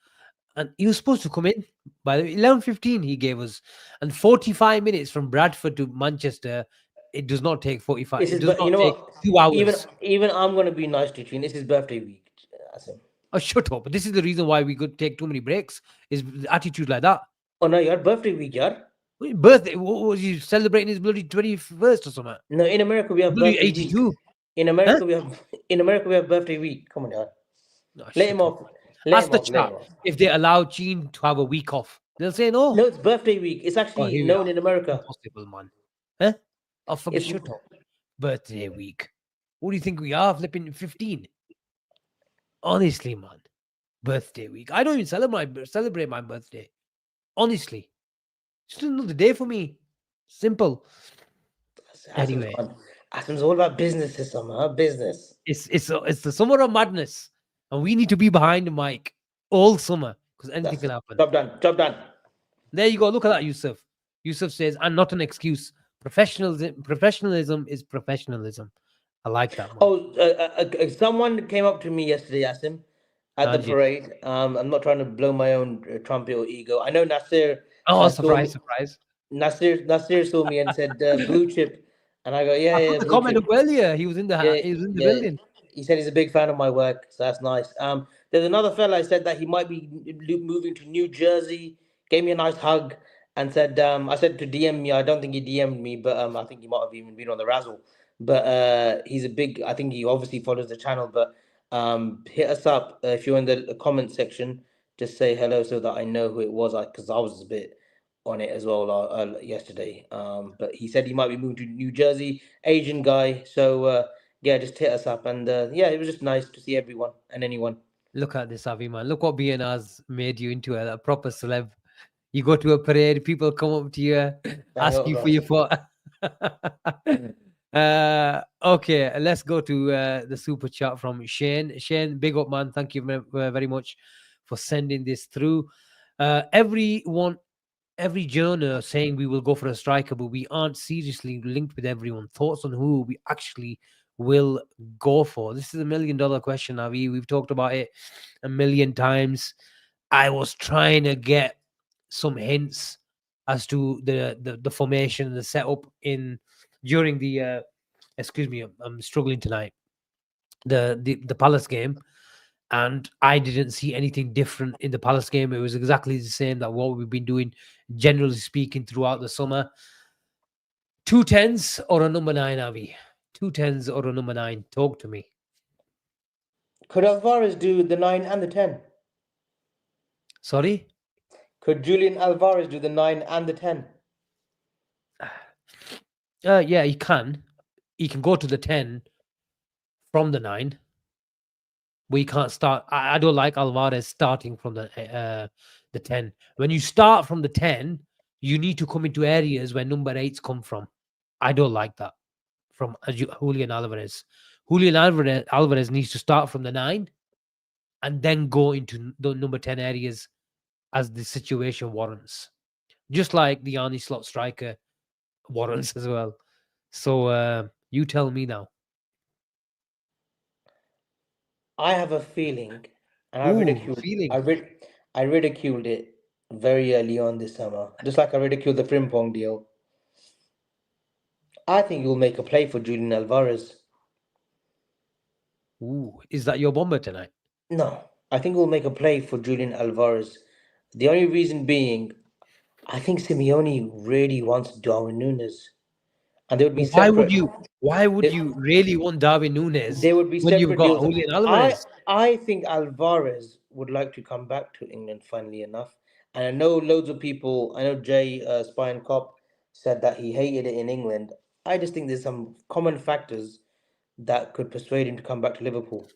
And he was supposed to come in by the 11:15 he gave us. And 45 minutes from Bradford to Manchester. It does not take 45. This It is, does but you not know take what? 2 Even hours. even I'm gonna be nice to Chin. It's his birthday week, Asim. Oh, shut up. This is the reason why we could take too many breaks. Is attitude like that. Oh no, your birthday week, yeah. Birthday. What was you celebrating his bloody 21st or something? No, in America we have Bloody birthday week. 82. In Huh? America we have birthday week. Come on, yeah. No, Let him shut up. off. Let Ask him the off. Let chat him off. if they allow Gene to have a week off. They'll say no. No, it's birthday week. It's Oh, actually here we are. known in America. Impossible, man. Huh? Oh, fucking It's shut up. Birthday week. What do you think we are? Flipping 15. Honestly, man. Birthday week. I don't even celebrate my birthday. Honestly. Just another day for me. Simple. Asim's Anyway, gone. Asim's all about business this summer, huh? Business. it's the summer of madness. and we need to be behind the mic all summer because anything That's can it. happen. Job done. Job done. There you go. Look at that, Yusuf. Yusuf says, "And not an excuse. Professionalism is professionalism." I like that, man. Oh, someone came up to me yesterday, Asim, at the And you, parade. I'm not trying to blow my own trumpet or ego. I know Nasir oh, saw surprise, me. surprise. Nasir saw me and said blue chip, and I go, yeah, I yeah, put yeah, the blue comment up chip. earlier. He was in the Yeah, he was in the yeah. building. He said he's a big fan of my work, so that's nice. There's another fella I said that he might be moving to New Jersey. Gave me a nice hug and said, I said to DM me. I don't think he DM'd me, but I think he might have even been on the razzle. But he's a big. I think he obviously follows the channel. But hit us up if you're in the comment section. Just say hello so that I know who it was. Because I was a bit on it as well yesterday. But he said he might be moving to New Jersey. Asian guy. So yeah, just hit us up. And yeah, it was just nice to see everyone and anyone. Look at this, Avi, man. Look what BNR's made you into a proper celeb. You go to a parade, people come up to you, Hang ask on, you for bro. your photo. Okay, let's go to the super chat from Shane. Shane, big up, man. Thank you very much for sending this through. Everyone, every journal saying we will go for a striker, but we aren't seriously linked with everyone. Thoughts on who we actually will go for? This is $1 million question, Avi. We've talked about it a million times. I was trying to get some hints as to the formation, the setup in during the excuse me, I'm struggling tonight. The Palace game, and I didn't see anything different in the Palace game. It was exactly the same that what we've been doing, generally speaking, throughout the summer. 2 10s or a number 9, Avi? 2 10s or a number 9? Talk to me. Could Alvarez do the 9 and the 10? Sorry? Could Julian Alvarez do the 9 and the 10? Yeah, he can. He can go to the 10 from the 9. We can't start. I don't like Alvarez starting from the 10. When you start from the 10, you need to come into areas where number 8s come from. I don't like that from Julian Alvarez. Alvarez needs to start from the 9 and then go into the number 10 areas as the situation warrants. Just like the Arnie slot striker warrants as well. So you tell me now. I have a feeling, and Ooh, feeling. I ridiculed it very early on this summer, just like I ridiculed the Frimpong deal. I think you'll make a play for Julian Alvarez. Ooh, is that your bomber tonight? No, I think we'll make a play for Julian Alvarez. The only reason being, I think Simeone really wants Darwin Nunes, and they would be Why would separate. you? Why would They, you really want Darwin Nunes they would be when you've separate got deals. Julian I Alvarez? I think Alvarez would like to come back to England. Funnily enough, and I know loads of people. I know Jay Spine Cop said that he hated it in England. I just think there's some common factors that could persuade him to come back to Liverpool.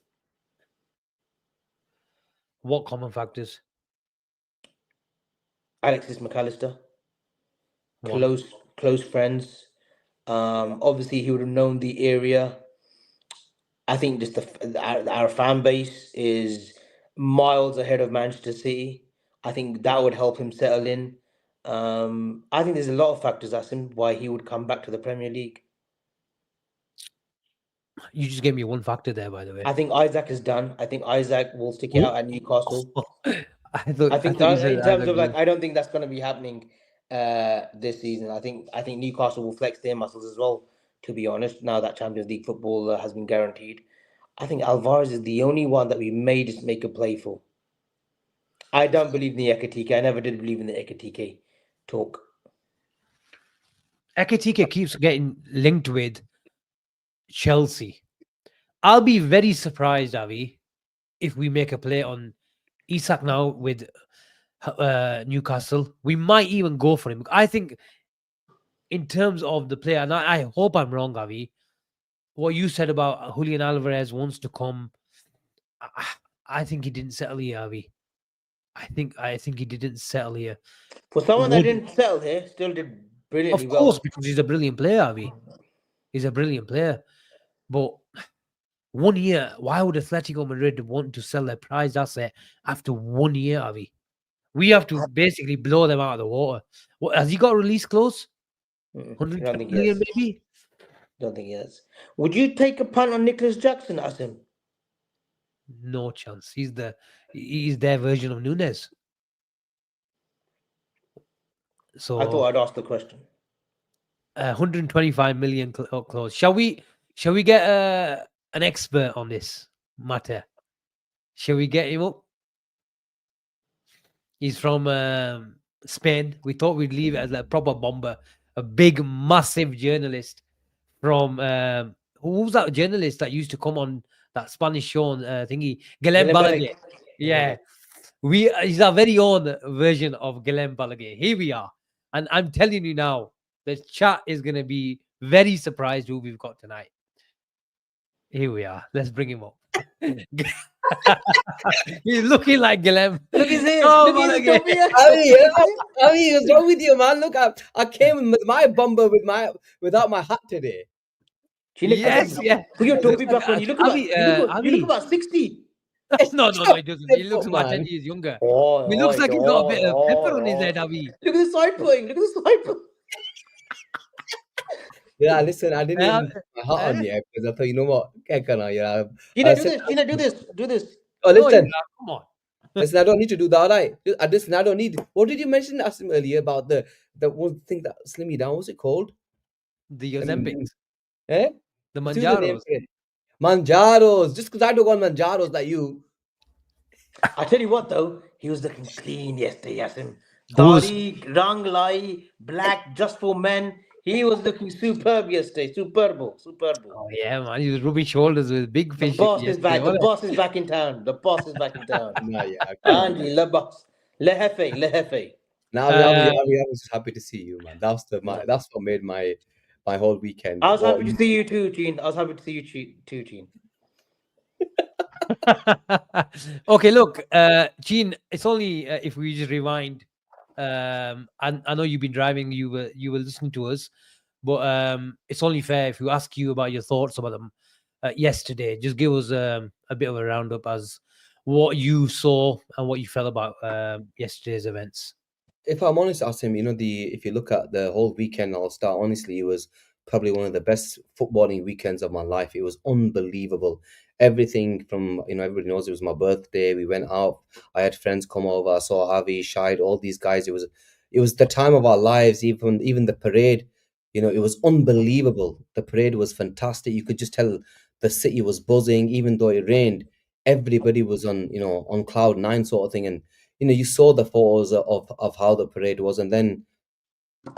What common factors? Alexis McAllister, One. close friends. Obviously, he would have known the area. I think just our fan base is miles ahead of Manchester City. I think that would help him settle in. I think there's a lot of factors, Asim, why he would come back to the Premier League. You just gave me one factor there, by the way. I think Isaac is done. I think Isaac will stick it Who? out at Newcastle. I I think thought you said in terms Isaac of like, Done. I don't think that's going to be happening this season. I think Newcastle will flex their muscles as well. To be honest, now that Champions League football has been guaranteed, I think Alvarez is the only one that we may just make a play for. I don't believe in the Ekatike. I never did believe in the Ekatike talk. Ekitike keeps getting linked with Chelsea. I'll be very surprised, Avi, if we make a play on Isak now with Newcastle. We might even go for him. I think in terms of the player, and I hope I'm wrong, Avi. What you said about Julian Alvarez wants to come, I, I think he didn't settle here, Avi. I think he didn't settle here. For someone that Would didn't settle here, still did brilliantly of course well. because he's a brilliant player, Avi. He's a brilliant player, but 1 year. Why would Atletico Madrid want to sell their prized asset after 1 year, Avi? We have to basically blow them out of the water. What, has he got a release clause? I don't 120 think million, yes. maybe? Don't think yes. Would you take a punt on Nicholas Jackson, Asim? No chance. He's their version of Nunes. I thought So I'd ask the question. 125 million clause. Shall we get an expert on this matter? Shall we get him up? He's from Spain. We thought we'd leave it as a proper bomber, a big, massive journalist from who was that journalist that used to come on that Spanish show on thingy? Guillem Glenn Balaguer. Bellick. Yeah, he's our very own version of Guillem Balaguer. Here we are, and I'm telling you now, the chat is gonna be very surprised who we've got tonight. Here we are. Let's bring him up. He's looking like Guillem. Look at this. Oh, Look at Balaguer. this. Avi, what's wrong with you, man? Look, I came with my bomber without my hat today. Yes, yeah. Put your topi back on. You look about Avi, you look about 60. No, he doesn't. He looks about 10 Man. years younger. Oh, He looks like he's got a bit of pepper on his oh. head, Avi. Look at the side putting. Look at the side putting. Yeah, listen, I didn't Yeah. even put my hat on yet because I thought, you know what? Yeah. Gina, do this. Gina, do this. Do this. Oh, No, listen. come on. Listen, I don't need to do that, all right? Listen, I don't need. What did you mention, Asim, earlier about the one thing that slim me down? What's it called? The Ozempics. Eh? The What's the name Manjaros. for it? Manjaros. Just because I don't want Manjaros like you. I tell you what, though, he was looking clean yesterday, Asim. Who's- Dari, rang lai, black, just for men. He was looking superb yesterday. Superbo. Oh, yeah, man. He was rubbing shoulders with big The fish. boss is yesterday, back. The wasn't it? boss is back in town. The boss is back in town. Nah, yeah. Come on, Andy, le boss. Le jefe, le jefe. Now, I was just happy to see you, man. That's what made my whole weekend. I was happy to see you too, Gene. I was happy to see you too, Gene. Okay, look, Gene, it's only if we just rewind. And I know you've been driving, you were listening to us, but it's only fair if we ask you about your thoughts about them yesterday. Just give us a bit of a roundup as what you saw and what you felt about yesterday's events. If I'm honest, Asim, if you look at the whole weekend, I'll start honestly, it was probably one of the best footballing weekends of my life. It was unbelievable. Everything from, everybody knows it was my birthday. We went out. I had friends come over. I saw Avi, Shide, all these guys. It was the time of our lives. Even the parade, it was unbelievable. The parade was fantastic. You could just tell the city was buzzing, even though it rained. Everybody was on cloud nine sort of thing. And you saw the photos of how the parade was, and then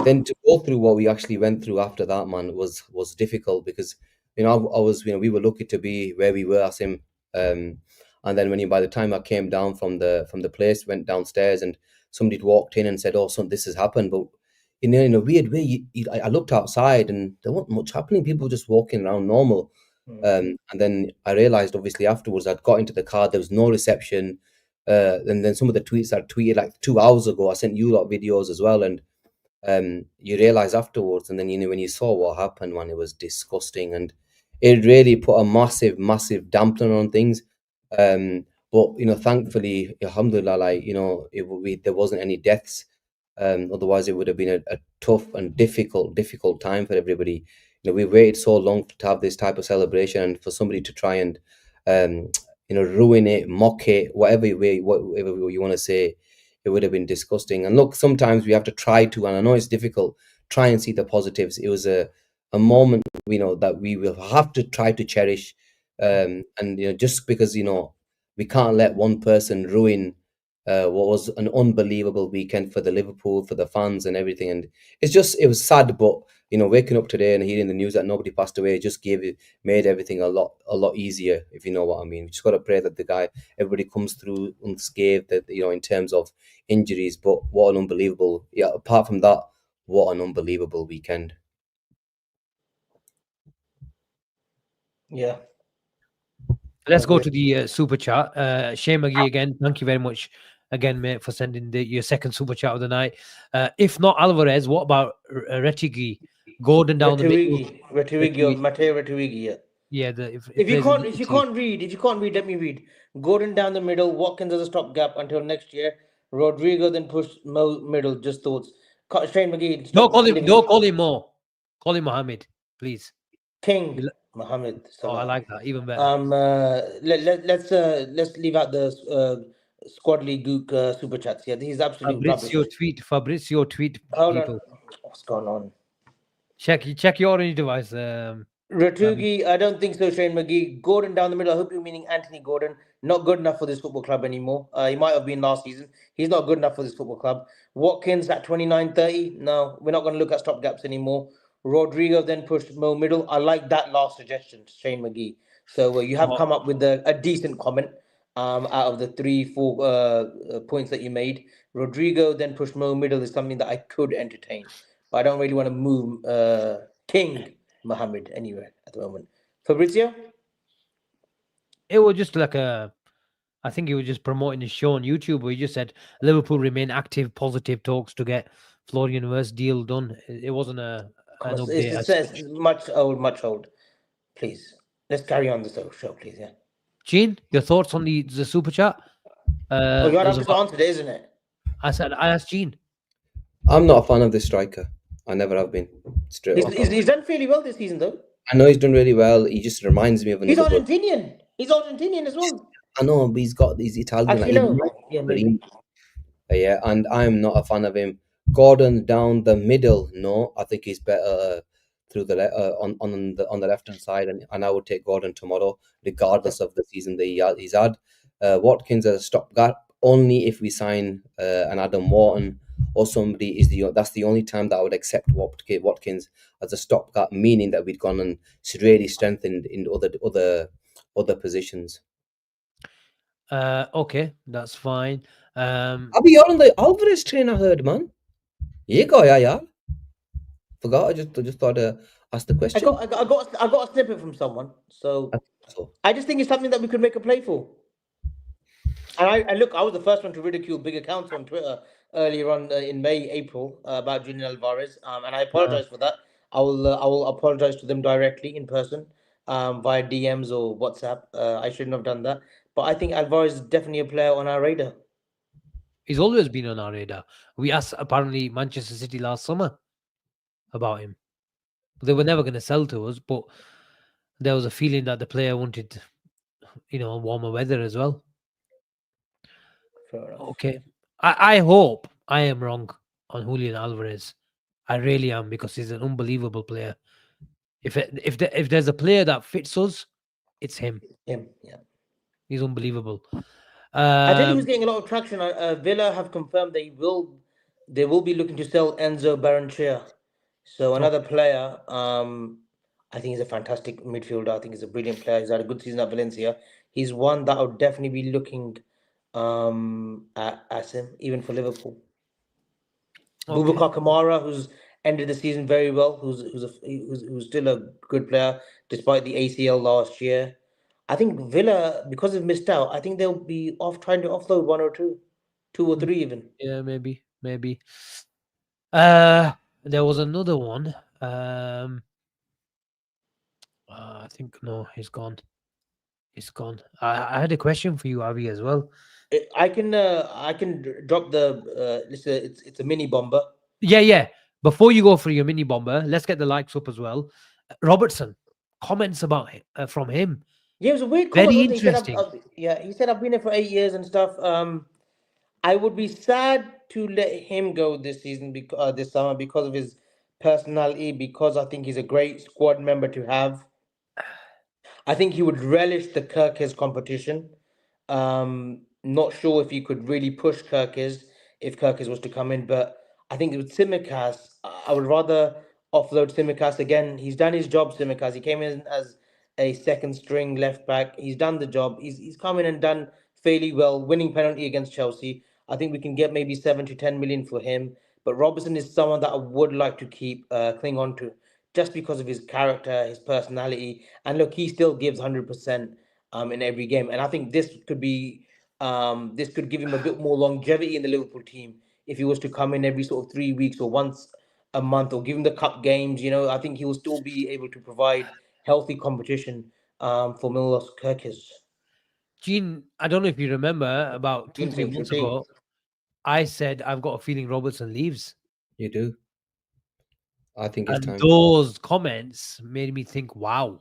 to go through what we actually went through after that, man, was difficult because I was we were lucky to be where we were, Asim, and then by the time I came down from the place, went downstairs, and somebody walked in and said, "Oh, son, this has happened," but in a weird way, I looked outside and there wasn't much happening. People just walking around normal. And then I realized, obviously, afterwards, I'd got into the car. There was no reception. And then some of the tweets I tweeted like 2 hours ago, I sent you a lot of videos as well. And you realize afterwards, and then when you saw what happened, man, it was disgusting, and it really put a massive dampener on things. But thankfully, alhamdulillah, there wasn't any deaths. Otherwise, it would have been a tough and difficult time for everybody. We waited so long to have this type of celebration, and for somebody to try and ruin it, mock it, whatever you want to say, it would have been disgusting. And look, sometimes we have to try to, and I know it's difficult, try and see the positives. It was a moment that we will have to try to cherish, and just because we can't let one person ruin what was an unbelievable weekend for the Liverpool, for the fans and everything. And it was sad, but waking up today and hearing the news that nobody passed away just made everything a lot easier, if you know what I mean. We just got to pray that everybody comes through unscathed, that in terms of injuries. But what an unbelievable, apart from that, what an unbelievable weekend. Yeah. Let's go to the super chat. Shane McGee again. Thank you very much again, mate, for sending your second super chat of the night. If not Alvarez, what about Retigi? Gordon down the middle. Rettuigi or Matteo Rettuigi, yeah. Yeah, it If you plays in can't, the if you ET. can't read, if you can't read, let me read. Gordon down the middle, Watkins as a stopgap until next year. Rodrigo then push Mo middle. Just thoughts. Shane McGee, Don't stop call him. living Don't call him Mo. Call him Mohammed, please. King You li- Mohammed Oh, I Salah. like that even better. Let's leave out the squad league gook super chats. Yeah, he's absolute rubbish. Fabrizio tweet Hold on, people. what's going on? Check your own device. Avi. Ratugi, I don't think so. Shane McGee, Gordon down the middle. I hope you're meaning Anthony Gordon. Not good enough for this football club anymore. He might have been last season. He's not good enough for this football club. Watkins at 29-30. No, we're not going to look at stop gaps anymore. Rodrigo then pushed Mo middle. I like that last suggestion, Shane McGee. So you have Oh, come up with a decent comment out of the 3-4 points that you made. Rodrigo then pushed Mo middle is something that I could entertain, but I don't really want to move King Mohammed anywhere at the moment. Fabrizio? it was just like a. I think he was just promoting his show on YouTube where he just said Liverpool remain active, positive talks to get Florian Wirtz deal done. It wasn't Come an on, update as such. it's much old, much old. Please, let's carry on the show, please. Yeah. Gene, your thoughts on the super chat? Oh, There God, was I've just about. answered it, isn't it? I asked Gene. I'm not a fan of this striker. I never have been. Straight He's, off. he's, he's done fairly well this season, though. I know he's done really well. He just reminds me of He's another brother. Argentinian. He's Argentinian as well. I know, but he's got these Italian. Like, Actually, he no. reminds Yeah, me of maybe. yeah, and I'm not a fan of him. Gordon down the middle. No, I think he's better through the on the left hand side, and I would take Gordon tomorrow, regardless of the season that he's had. Watkins as a stopgap only if we sign an Adam Wharton or somebody that's the only time that I would accept Watkins as a stopgap, meaning that we'd gone and really strengthened in other positions. Okay, that's fine. Abhi, you're on the Alvarez train, I heard, man. Yeah, yeah. Forgot. I just thought to ask the I question. got, I got, I got, I got a snippet from someone, so So I just think it's something that we could make a play for. And I look, I was the first one to ridicule big accounts on Twitter earlier on in May, April about Julian Alvarez, and I apologize for that. I will apologize to them directly in person, via DMs or WhatsApp. I shouldn't have done that, but I think Alvarez is definitely a player on our radar. He's always been on our radar. We asked apparently Manchester City last summer about him. They were never going to sell to us, but there was a feeling that the player wanted, warmer weather as well. Fair enough. Okay. I hope I am wrong on Julian Alvarez. I really am, because he's an unbelievable player. If there's a player that fits us, it's him. Him, yeah. He's unbelievable. I tell you, who's getting a lot of traction. Villa have confirmed they will be looking to sell Enzo Barrenechea. So another player. I think he's a fantastic midfielder. I think he's a brilliant player. He's had a good season at Valencia. He's one that I would definitely be looking at Asim, even for Liverpool. Okay. Boubacar Kamara, who's ended the season very well, who's still a good player despite the ACL last year. I think Villa, because they've missed out, I think they'll be off trying to offload one or two or three even. Yeah, maybe. There was another one. I think no, he's gone. He's gone. I had a question for you, Avi, as well. I can drop the it's a mini bomber. Yeah. Before you go for your mini bomber, let's get the likes up as well. Robertson, comments about from him. Yeah, it was a weird Very comment, wasn't it? He said, interesting. he said I've been here for 8 years and stuff. I would be sad to let him go this season because this summer because of his personality. Because I think he's a great squad member to have. I think he would relish the Kirkes competition. Not sure if he could really push Kirkes if Kirkes was to come in, but I think with Tsimikas, I would rather offload Tsimikas again. He's done his job, Tsimikas. He came in as a second string left back. He's done the job. He's come in and done fairly well, winning penalty against Chelsea. I think we can get maybe 7 to 10 million for him. But Robertson is someone that I would like to keep cling on to just because of his character, his personality, and look, he still gives 100% in every game. And I think this could give him a bit more longevity in the Liverpool team if he was to come in every sort of 3 weeks or once a month or give him the cup games. I think he will still be able to provide healthy competition for Milos Kerkez. Gene, I don't know if you remember about Gene 2-3 thinks months routine. ago, I said I've got a feeling Robertson leaves. You do. I think it's And time. those comments made me think, wow,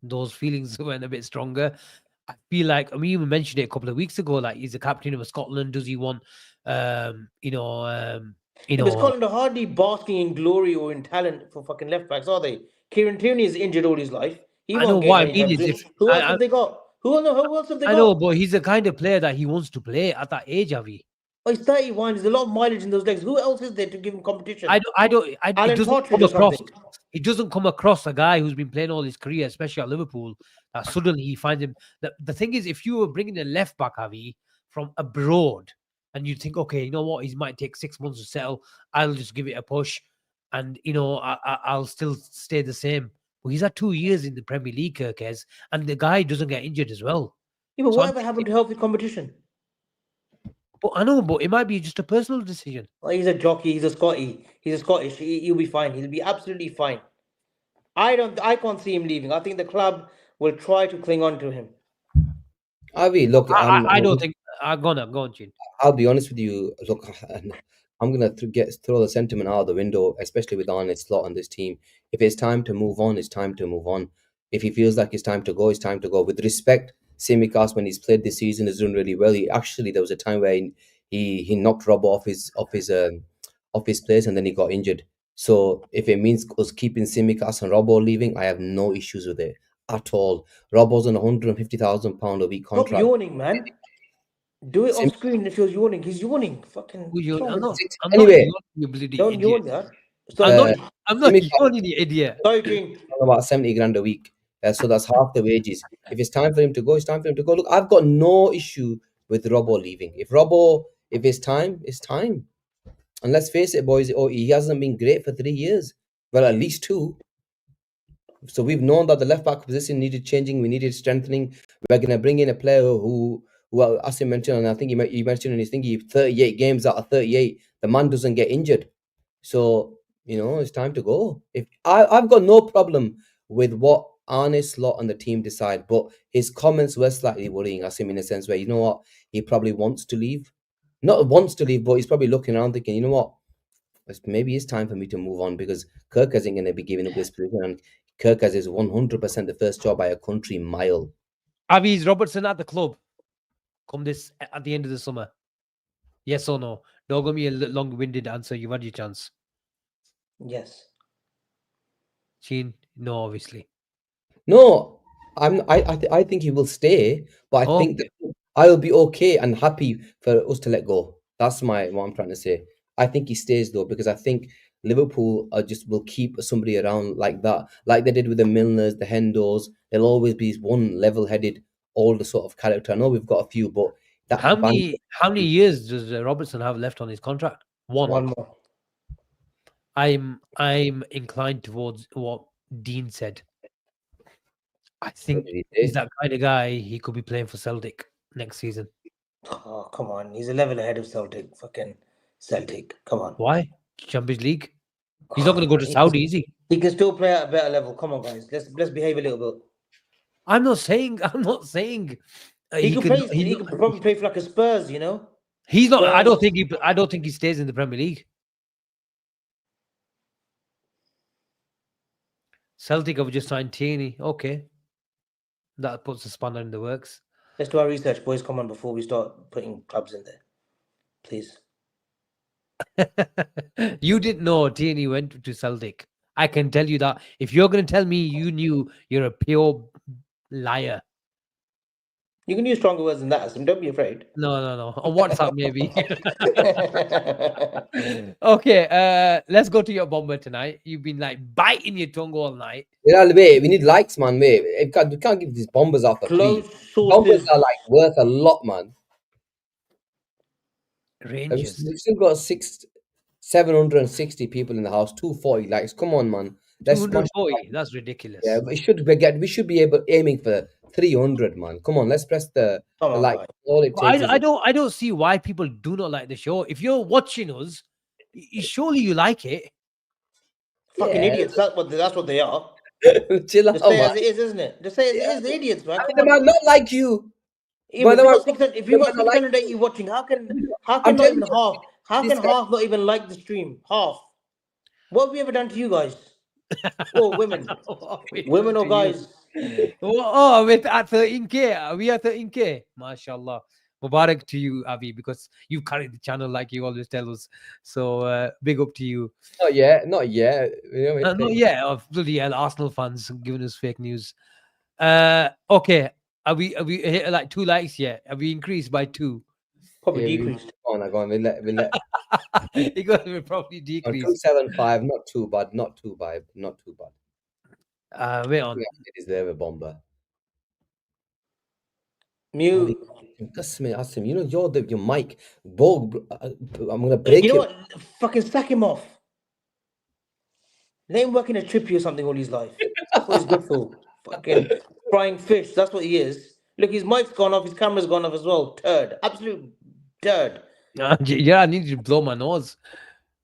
those feelings went a bit stronger. I feel like, I mean, you mentioned it a couple of weeks ago, like he's the captain of Scotland. Does he want, um, you know, um, you Yeah, but know, Scotland are hardly basking in glory or in talent for fucking left backs, are they? Kieran Tierney is injured all his life. He I know won't get what I any mean time is soon. if Who else have they got? Who else have they I know, got? but he's the kind of player that he wants to play at that age, Avi. Oh, he's 31. There's a lot of mileage in those legs. Who else is there to give him competition? It Alan doesn't Partridge come or across. something. It doesn't come across a guy who's been playing all his career, especially at Liverpool, that suddenly he finds him. The thing is, if you were bringing a left back, Avi, from abroad, and you think, okay, you know what, he might take 6 months to settle. I'll just give it a push, and I'll still stay the same. But he's had 2 years in the Premier League, Kirkes, and the guy doesn't get injured as well. Yeah, but So I'm whatever happened thinking, to healthy competition? but I know, but it might be just a personal decision. Well, he's a jockey. He's a Scotty. He's a Scottish. He'll be fine. He'll be absolutely fine. I can't see him leaving. I think the club will try to cling on to him. Avi, look, I don't think. Go on, Gene. I'll be honest with you. Look, I'm gonna throw the sentiment out of the window, especially with Arne Slot on this team. If it's time to move on, it's time to move on. If he feels like it's time to go, it's time to go. With respect, Simikas, when he's played this season, has done really well. He actually, there was a time where he knocked Rob off his place, and then he got injured. So if it means us keeping Simikas and Robbo leaving, I have no issues with it at all. Robbo's on £150,000 a week Stop contract. yawning, man. Do it off screen if you're yawning. He's yawning. Fucking. Who you? What's wrong I'm with not. you? I'm not Anyway, yawning, you bloody Don't idiot. yawn, that. I'm Sorry. not. I'm not Simikas yawning, you idiot. Sorry, Gene. on about 70 grand a week. So that's half the wages. If it's time for him to go, it's time for him to go. Look, I've got no issue with Robbo leaving. If it's time, it's time. And let's face it, boys, he hasn't been great for 3 years. Well, at least two. So we've known that the left back position needed changing. We needed strengthening. We're going to bring in a player who Asim mentioned, and I think he mentioned in his thingy, 38 games out of 38, the man doesn't get injured. So, it's time to go. If I've got no problem with what Arne Slot and the team decide, but his comments were slightly worrying Asim in a sense where, you know what, he probably wants to leave. Not wants to leave, but he's probably looking around thinking, you know what, maybe it's time for me to move on because Kirk isn't going to be giving up this position. And Kirk is 100% the first job by a country mile. Avi, is Robertson at the club? Come this at the end of the summer? Yes or no? Don't give me a long-winded answer. You've had your chance. Yes. Gene, no, obviously. No, I think he will stay, but I think that I'll be okay and happy for us to let go. That's what I'm trying to say. I think he stays though because I think Liverpool will keep somebody around like that, like they did with the Milners, the Hendos. There'll always be one level-headed, older sort of character. I know we've got a few, but that How many years does Robertson have left on his contract? One more. I'm inclined towards what Dean said. I think he's that kind of guy. He could be playing for Celtic next season. Oh, come on. He's a level ahead of Celtic. Fucking Celtic. Come on. Why? Champions League? He's not going to go to Saudi, is he? He can still play at a better level. Come on, guys. Let's behave a little bit. I'm not saying He could probably play for like a Spurs, you know? He's not. I don't think he stays in the Premier League. Celtic have just signed Tierney. Okay. That puts a spanner in the works. Let's do our research, boys. Come on, before we start putting clubs in there. Please. You didn't know Tierney went to Celtic. I can tell you that. If you're going to tell me you knew, you're a pure liar. You can use stronger words than that, Asim. Don't be afraid. No. On WhatsApp, maybe. Okay, let's go to your bomber tonight. You've been like biting your tongue all night. Wait, we need likes, man. Wait, we can't give these bombers off for free. Bombers are like worth a lot, man. Rangers. We've still got 760 people in the house. 240 likes. Come on, man. 240. That's ridiculous. Yeah, we should be aiming for 300, man. Come on, let's press the like. All it takes I don't see why people do not like the show. If you're watching us, surely you like it. Fucking idiots. That's what they are. Chill Just out, say it man. as it is, isn't it? Just say it as it Yeah. is. The idiots, man. I mean, Come they on. might not like you, Yeah, but but if they you might, got 600, if you they got might not like 680 you. watching, how I'm can not telling even you, half? How this can guy. half not even like the stream? Half. What have we ever done to you guys? Or women, What we women done or to you? guys? Oh, with at 13K. We are 13K. MashaAllah. Mubarak to you, Avi, because you carried the channel like you always tell us. So big up to you. Not yet, not yet. You know, it No, takes. yeah, bloody hell, Arsenal fans giving us fake news. Okay. Are we hit like 2 likes yet? Have we increased by 2? Probably Yeah, decreased. go on. We let It will probably on decrease. 275. Not too bad. Not too bad. Not too bad. Wait on. Yeah, it is there a bomber. Ali, Mute. Kasme Asim, you know your mic. I'm gonna break You know your. what? Fucking sack him off. Let him work in a trippy or something all his life. That's what he's good for. Fucking frying fish. That's what he is. Look, his mic's gone off. His camera's gone off as well. Turd. Absolute turd. Yeah, I need to blow my nose.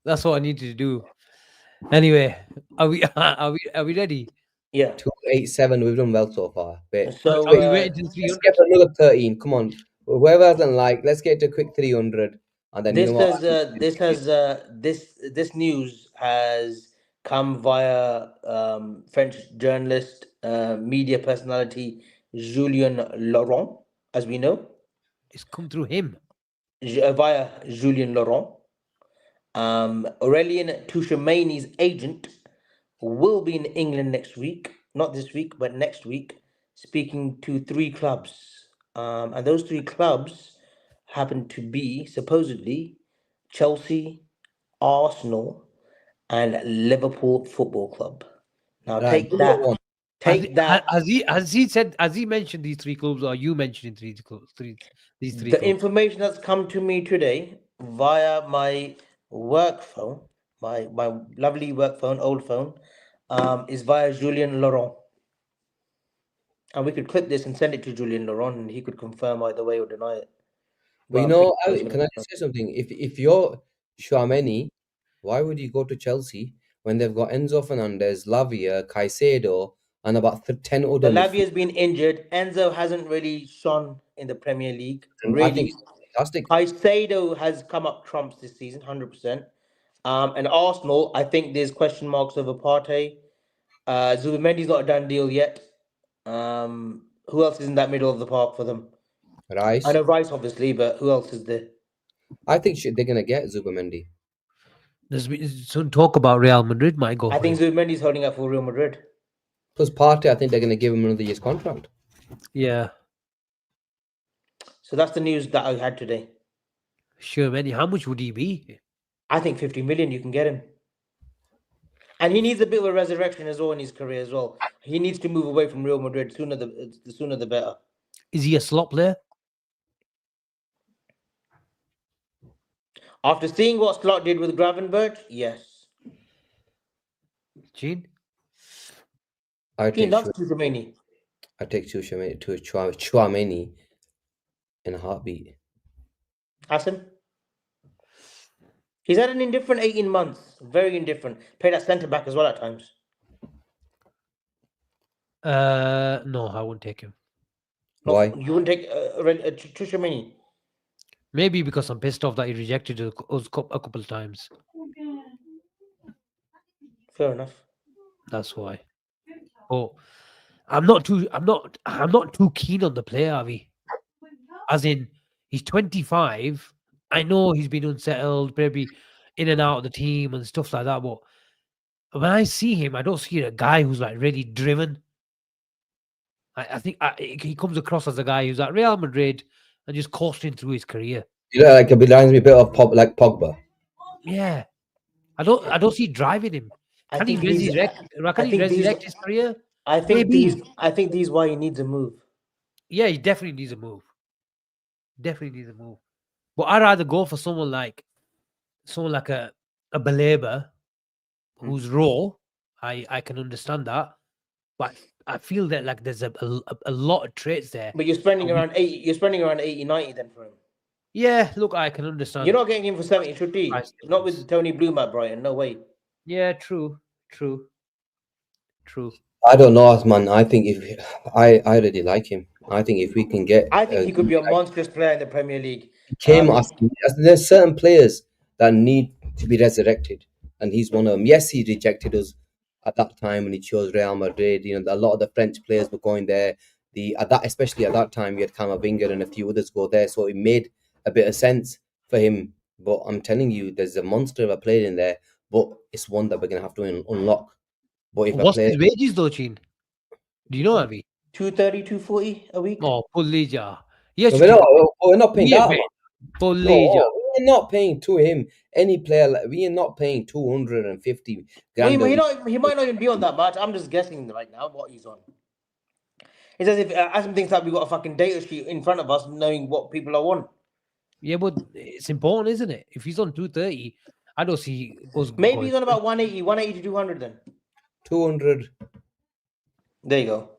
That's what I need to do. Anyway, are we are we ready? Yeah. 287. We've done well so far. Wait, So Are we waiting till let's get 300? another 13. Come on, whoever hasn't like, let's get to a quick 300, and then you know this what? has this news has come via French journalist, media personality Julien Laurent, as we know, It's come through him. Via Julien Laurent. Aurelien Tchouameni's agent will be in England next week, not this week, but next week, speaking to three clubs. And those three clubs happen to be supposedly Chelsea, Arsenal, and Liverpool Football Club. Now Right, take number that, one. take that. Has he mentioned these three clubs, or you mentioning these three The clubs? information that's come to me today via my work phone, my lovely work phone, old phone, is via Julien Laurent. And we could clip this and send it to Julien Laurent, and he could confirm either way or deny it. But But you I'm pretty know, sure he's Ali, going to can I confirm. just say something? If you're Chouameni, why would you go to Chelsea when they've got Enzo Fernandez, Lavia, Caicedo, and about 10 other The midfielders? Lavia's been injured. Enzo hasn't really shone in the Premier League. And I think Really, it's fantastic. Caicedo has come up trumps this season, 100%. And Arsenal, I think there's question marks over Partey. Zubimendi's not a done deal yet. Who else is in that middle of the park for them? I Rice. know Rice, obviously, but who else is there? I think they're gonna get Zubamendi. There's been some talk about Real Madrid might go I for think him. Zubimendi's holding up for Real Madrid. Plus Partey, I think they're gonna give him another year's contract. Yeah, So that's the news that I had today. sure, many. How much would he be? I think 50 million you can get him. And he needs a bit of a resurrection as well in his career as well. He needs to move away from Real Madrid the sooner the better. Is he a slot player? After seeing what Slot did with Gravenberch, yes. Gene? I He take loves Chou- Tchouameni. I take Chouameni in a heartbeat. Asim? He's had an indifferent 18 months. Very indifferent. Played at centre back as well at times. No, I wouldn't take him. Why? You wouldn't take Tchouameni. Maybe because I'm pissed off that he rejected us a couple of times. Fair enough. That's why. Oh, I'm not too keen on the player, Avi. As in, he's 25. I know he's been unsettled, maybe in and out of the team and stuff like that. But when I see him, I don't see a guy who's like really driven. I think he comes across as a guy who's at Real Madrid and just coasting through his career. You know, like it reminds me a bit of like Pogba. Yeah, I don't see driving him. I Can he think these resurrect? I Can he think these resurrect his career? I think Maybe. these why he needs a move. Yeah, he definitely needs a move. Definitely needs a move. But I'd rather go for someone like a Baleba who's raw. I can understand that, but I feel that like there's a lot of traits there. But you're spending And we- around 80, you're spending around 80, 90 then for him. Yeah, look, I can understand. You're not getting him for 70, should you? price Not difference. with Tony Bloom at Brighton, no way. Yeah, true. I don't know, man. I think if I really like him. I think if we can get I think he could be a like monstrous player in the Premier League. came If, as there's certain players that need to be resurrected, and he's one of them. Yes, he rejected us at that time when he chose Real Madrid. You know, a lot of the French players were going there. The at that especially at that time, we had Camavinga and a few others go there, so it made a bit of sense for him. But I'm telling you, there's a monster of a player in there, but it's one that we're gonna have to unlock. But if a What's player, his wages though, Chin? Do you know, Avi? 230, 240 a week. Oh, Pullija. Yes, no, you can. we're not paying We that pay much. Pullija. No, we're not paying to him any player. We are not paying 250 Well, grand a week. he might not even be on that much. I'm just guessing right now what he's on. It's as if Asim thinks that we've got a fucking data sheet in front of us knowing what people are on. Yeah, but it's important, isn't it? If he's on 230, I don't see us Maybe going he's on about 180 to 200 then. 200. There you go.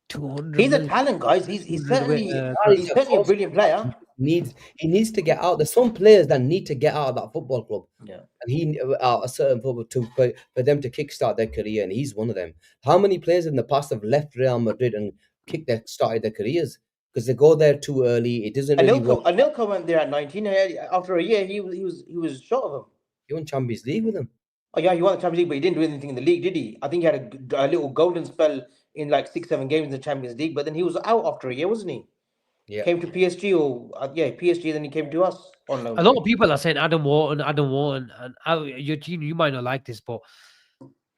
200 He's a million. talent, guys. He's 200 certainly He's a brilliant player. He needs to get out. There's some players that need to get out of that football club. Yeah. And he a certain football for them to kickstart their career, and he's one of them. How many players in the past have left Real Madrid and started their careers because they go there too early? It doesn't really work. Anilka went there at 19. After a year, he was short of him. He won Champions League with them. Oh yeah, he won the Champions League, but he didn't do anything in the league, did he? I think he had a little golden spell in like 6-7 games in the Champions League, but then he was out after a year, wasn't he? Yeah. Came to PSG or PSG. Then he came to us on loan. A lot of people are saying Adam Wharton, and your team, you might not like this, but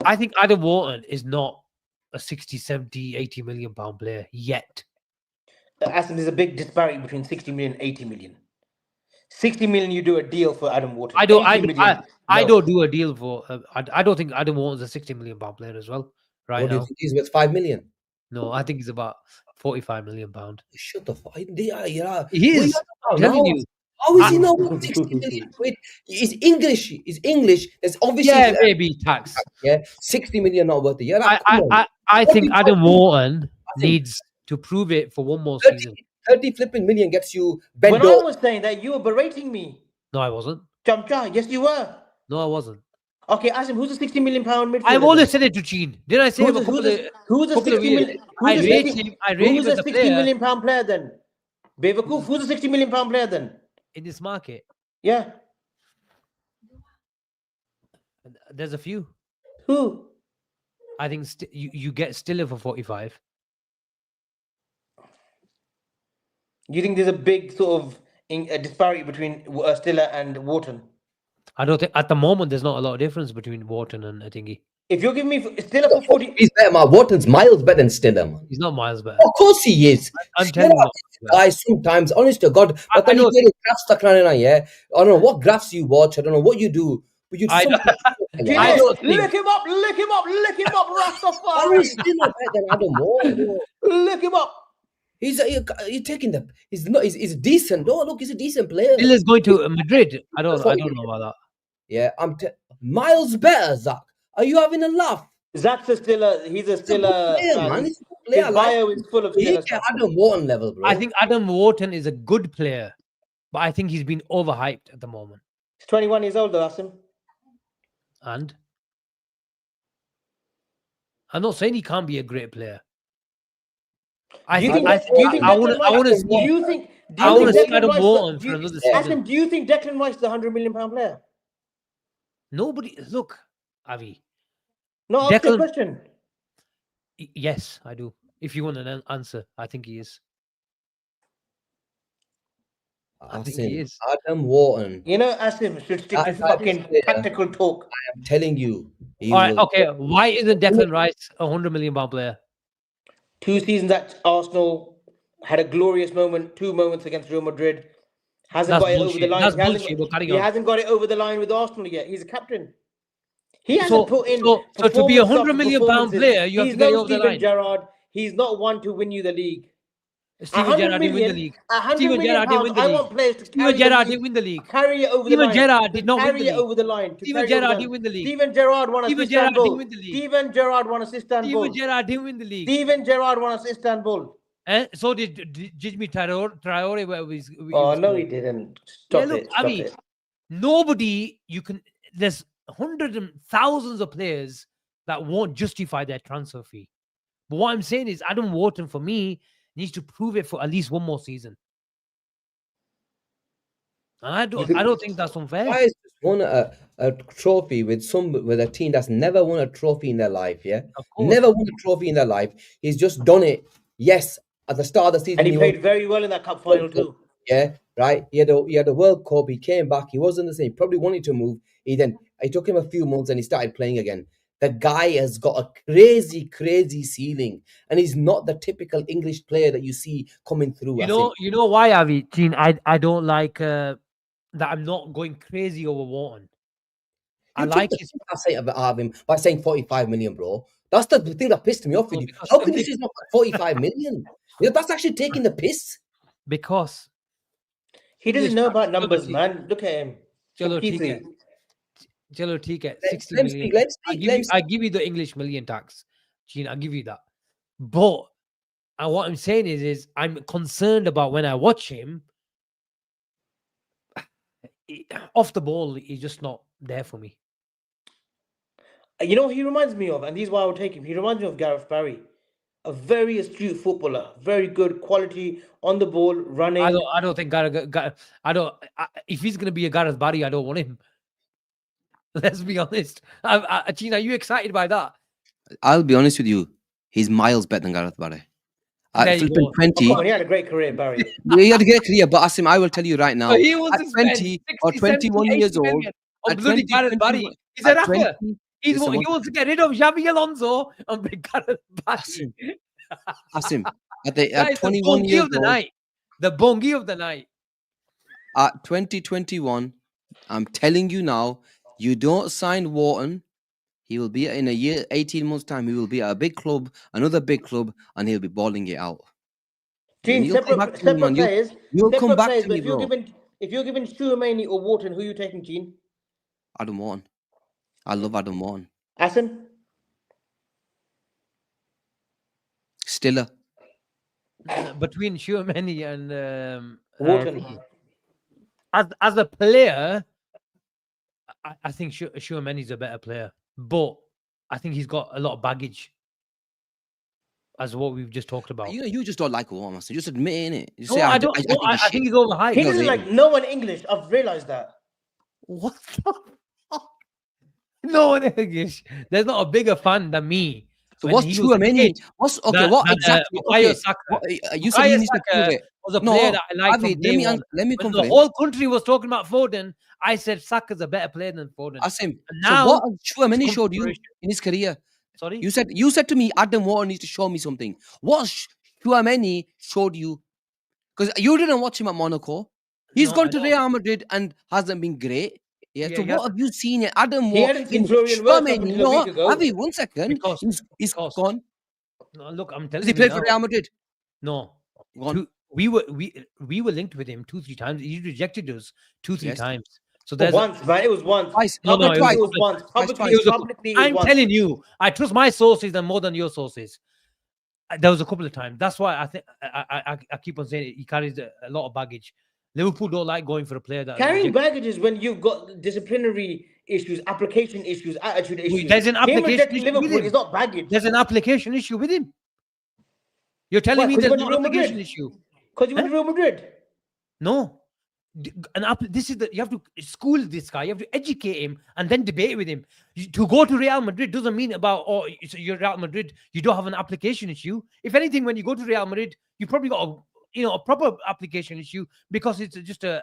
I think Adam Wharton is not a 60, 70, 80 million pound player yet. Asim, there's a big disparity between 60 million and 80 million. 60 million, you do a deal for Adam Wharton. I don't do a deal for. I don't think Adam Wharton's a 60 million pound player as well. Right What do now, you think he's worth? 5 million. no, I think he's about 45 million pound. Shut the fuck. He is. I'm telling you. How is he not worth 60 million quid? He's English. He's English. There's obviously Maybe tax. Yeah, 60 million not worth it. Yeah, I think Adam Wharton needs to prove it for one more season. 30 flipping million gets you When I was saying that, you were berating me. No, I wasn't. Jamja, yes, you were. No, I wasn't. Okay, Asim, who's a 60 million pound midfielder? I've always said it to Gene. Did I say who's a 60 million? Who's a 60 million pound player then? Bevakuf, who's a 60 million pound player then? In this market? Yeah. There's a few. Who? I think you get Stiller for 45. You think there's a big sort of a disparity between Stiller and Wharton? I don't think at the moment there's not a lot of difference between Wharton and Thingy. If you're giving me Stiller for 40, he's better, man. Wharton's miles better than Stiller, man. He's not miles better. Of course he is. I'm telling you, guys, sometimes, honest to God, but then you get graphs stuck around in yeah. I don't know what graphs you watch. I don't know what you do, but you. I don't lick him up, Rastafari. He's still not better than Adam Wharton. Lick him up. He's taking the. He's decent. Oh, look, he's a decent player. Stiller's going to Madrid. I don't know about that. Yeah, miles better, Zach. Are you having a laugh? Zach's he's a Stiller man. His bio is full of Stiller stuff. Adam Wharton level, bro. I think Adam Wharton is a good player, but I think he's been overhyped at the moment. He's 21 years old, though, Asim. And I'm not saying he can't be a great player. I want to see Adam Wharton for another season. Asim, do you think Declan Rice is a £100 million player? Nobody, look, Avi. No, ask the question. Yes, I do. If you want an answer, I think he is. I think he is. Adam Wharton. You know, Asim should stick to fucking tactical talk. I am telling you. All right, okay. Why isn't Declan Rice a £100 million player? 2 seasons at Arsenal, had a glorious moment, 2 moments against Real Madrid. Hasn't got it over the line. He hasn't got it over the line with Arsenal yet. He's a captain. He hasn't put in. So to be a £100 million player, you have to get over the line. Gerrard. He's not one to win you the league. Steven Gerrard didn't win the league. Steven Gerrard didn't win the league. I want players to Steven Gerrard didn't win the league. Carry it over the line. Steven Gerrard did not win the league. Carry it over the line. Steven Gerrard didn't win the league. Steven Gerrard won us Istanbul. Steven Gerrard won us Istanbul. Steven Gerrard didn't win the league. Steven Gerrard won us Istanbul. And so did Jimmy Traore. Oh, no, he didn't. Stop it. I mean, nobody, there's hundreds and thousands of players that won't justify their transfer fee. But what I'm saying is Adam Wharton, for me, needs to prove it for at least one more season. And I don't think that's unfair. Why is just won a trophy with a team that's never won a trophy in their life? Yeah, Of course. never won a trophy in their life. He's just done it. Yes, at the start of the season, And he won played very well in that cup final too. Yeah, right. He had a World Cup. He came back. He wasn't the same. Probably wanted to move. It took him a few months, and he started playing again. The guy has got a crazy ceiling, and he's not the typical English player that you see coming through. You know why, Avi? Gene, I don't like that. I'm not going crazy over Wharton. I like his of him by saying 45 million, bro. That's the thing that pissed me off with you. How can you say he's not 45 million? That's actually taking the piss. Because he doesn't know about numbers, man. Look at him. Chalo, 60 million. I give you the English million tax, Gene. I'll give you that. But what I'm saying is I'm concerned about when I watch him off the ball. He's just not there for me. You know, he reminds me of, and this is why I would take him. He reminds me of Gareth Barry, a very astute footballer, very good quality on the ball, running. I don't think if he's going to be a Gareth Barry, I don't want him. Let's be honest. Gene, are you excited by that? I'll be honest with you. He's miles better than Gareth Barry. At 20, he had a great career, Barry. He had a great career, but Asim, I will tell you right now. He was at 20 or 21 years old, at bloody Gareth Barry. He's a rapper. He wants to get rid of Xabi Alonso and bring Gareth Barry. Asim, at 21 years old, the bongi of the night. At 2021, I'm telling you now, you don't sign Wharton, he will be in a year, 18 months' time, he will be at a big club, another big club, and he'll be balling it out. Gene, separate players. You'll come back to me, if you're giving Chouameni or Wharton, who are you taking, Gene? Adam Wharton. I love Adam Wharton. Asim? Stiller. Between Chouameni and Wharton. As a player, I think Chouameni's a better player, but I think he's got a lot of baggage, as what we've just talked about. You just don't like Wharton, Asim. Just admit it. I think he's overhyped. He doesn't like no one English. I've realised that. What the fuck? No one English. There's not a bigger fan than me. So what's Chouameni? What exactly? You said he needs to prove it. Was a player that I liked from day one. Let me when the whole country was talking about Foden, I said Saka's a better player than Foden. Asim, so what Chouameni showed you in his career? Sorry? You said to me, Adam Wharton needs to show me something. What Chouameni showed you? Because you didn't watch him at Monaco. He's gone to Real Madrid and hasn't been great. Yeah, so what have you seen yet? Adam Wharton. He hadn't seen Florian Wirtz until a week ago. Avi, 1 second. He's gone. No, look, I'm telling you. Does he play for Real Madrid? No. We were linked with him 2-3 times. He rejected us 2-3 times. So there's once, man. It was once. Twice. No, it was once. Publicly, I'm telling you, I trust my sources and more than your sources. There was a couple of times. That's why I think I keep on saying it. He carries a lot of baggage. Liverpool don't like going for a player that carrying baggage is when you've got disciplinary issues, application issues, attitude issues. There's an application issue Liverpool with him. It's not baggage. There's an application issue with him. You're telling me there's no application issue because you went to Real Madrid. No, you have to school this guy. You have to educate him and then debate with him. To go to Real Madrid doesn't mean you're Real Madrid. You don't have an application issue. If anything, when you go to Real Madrid, you probably got a proper application issue because it's just a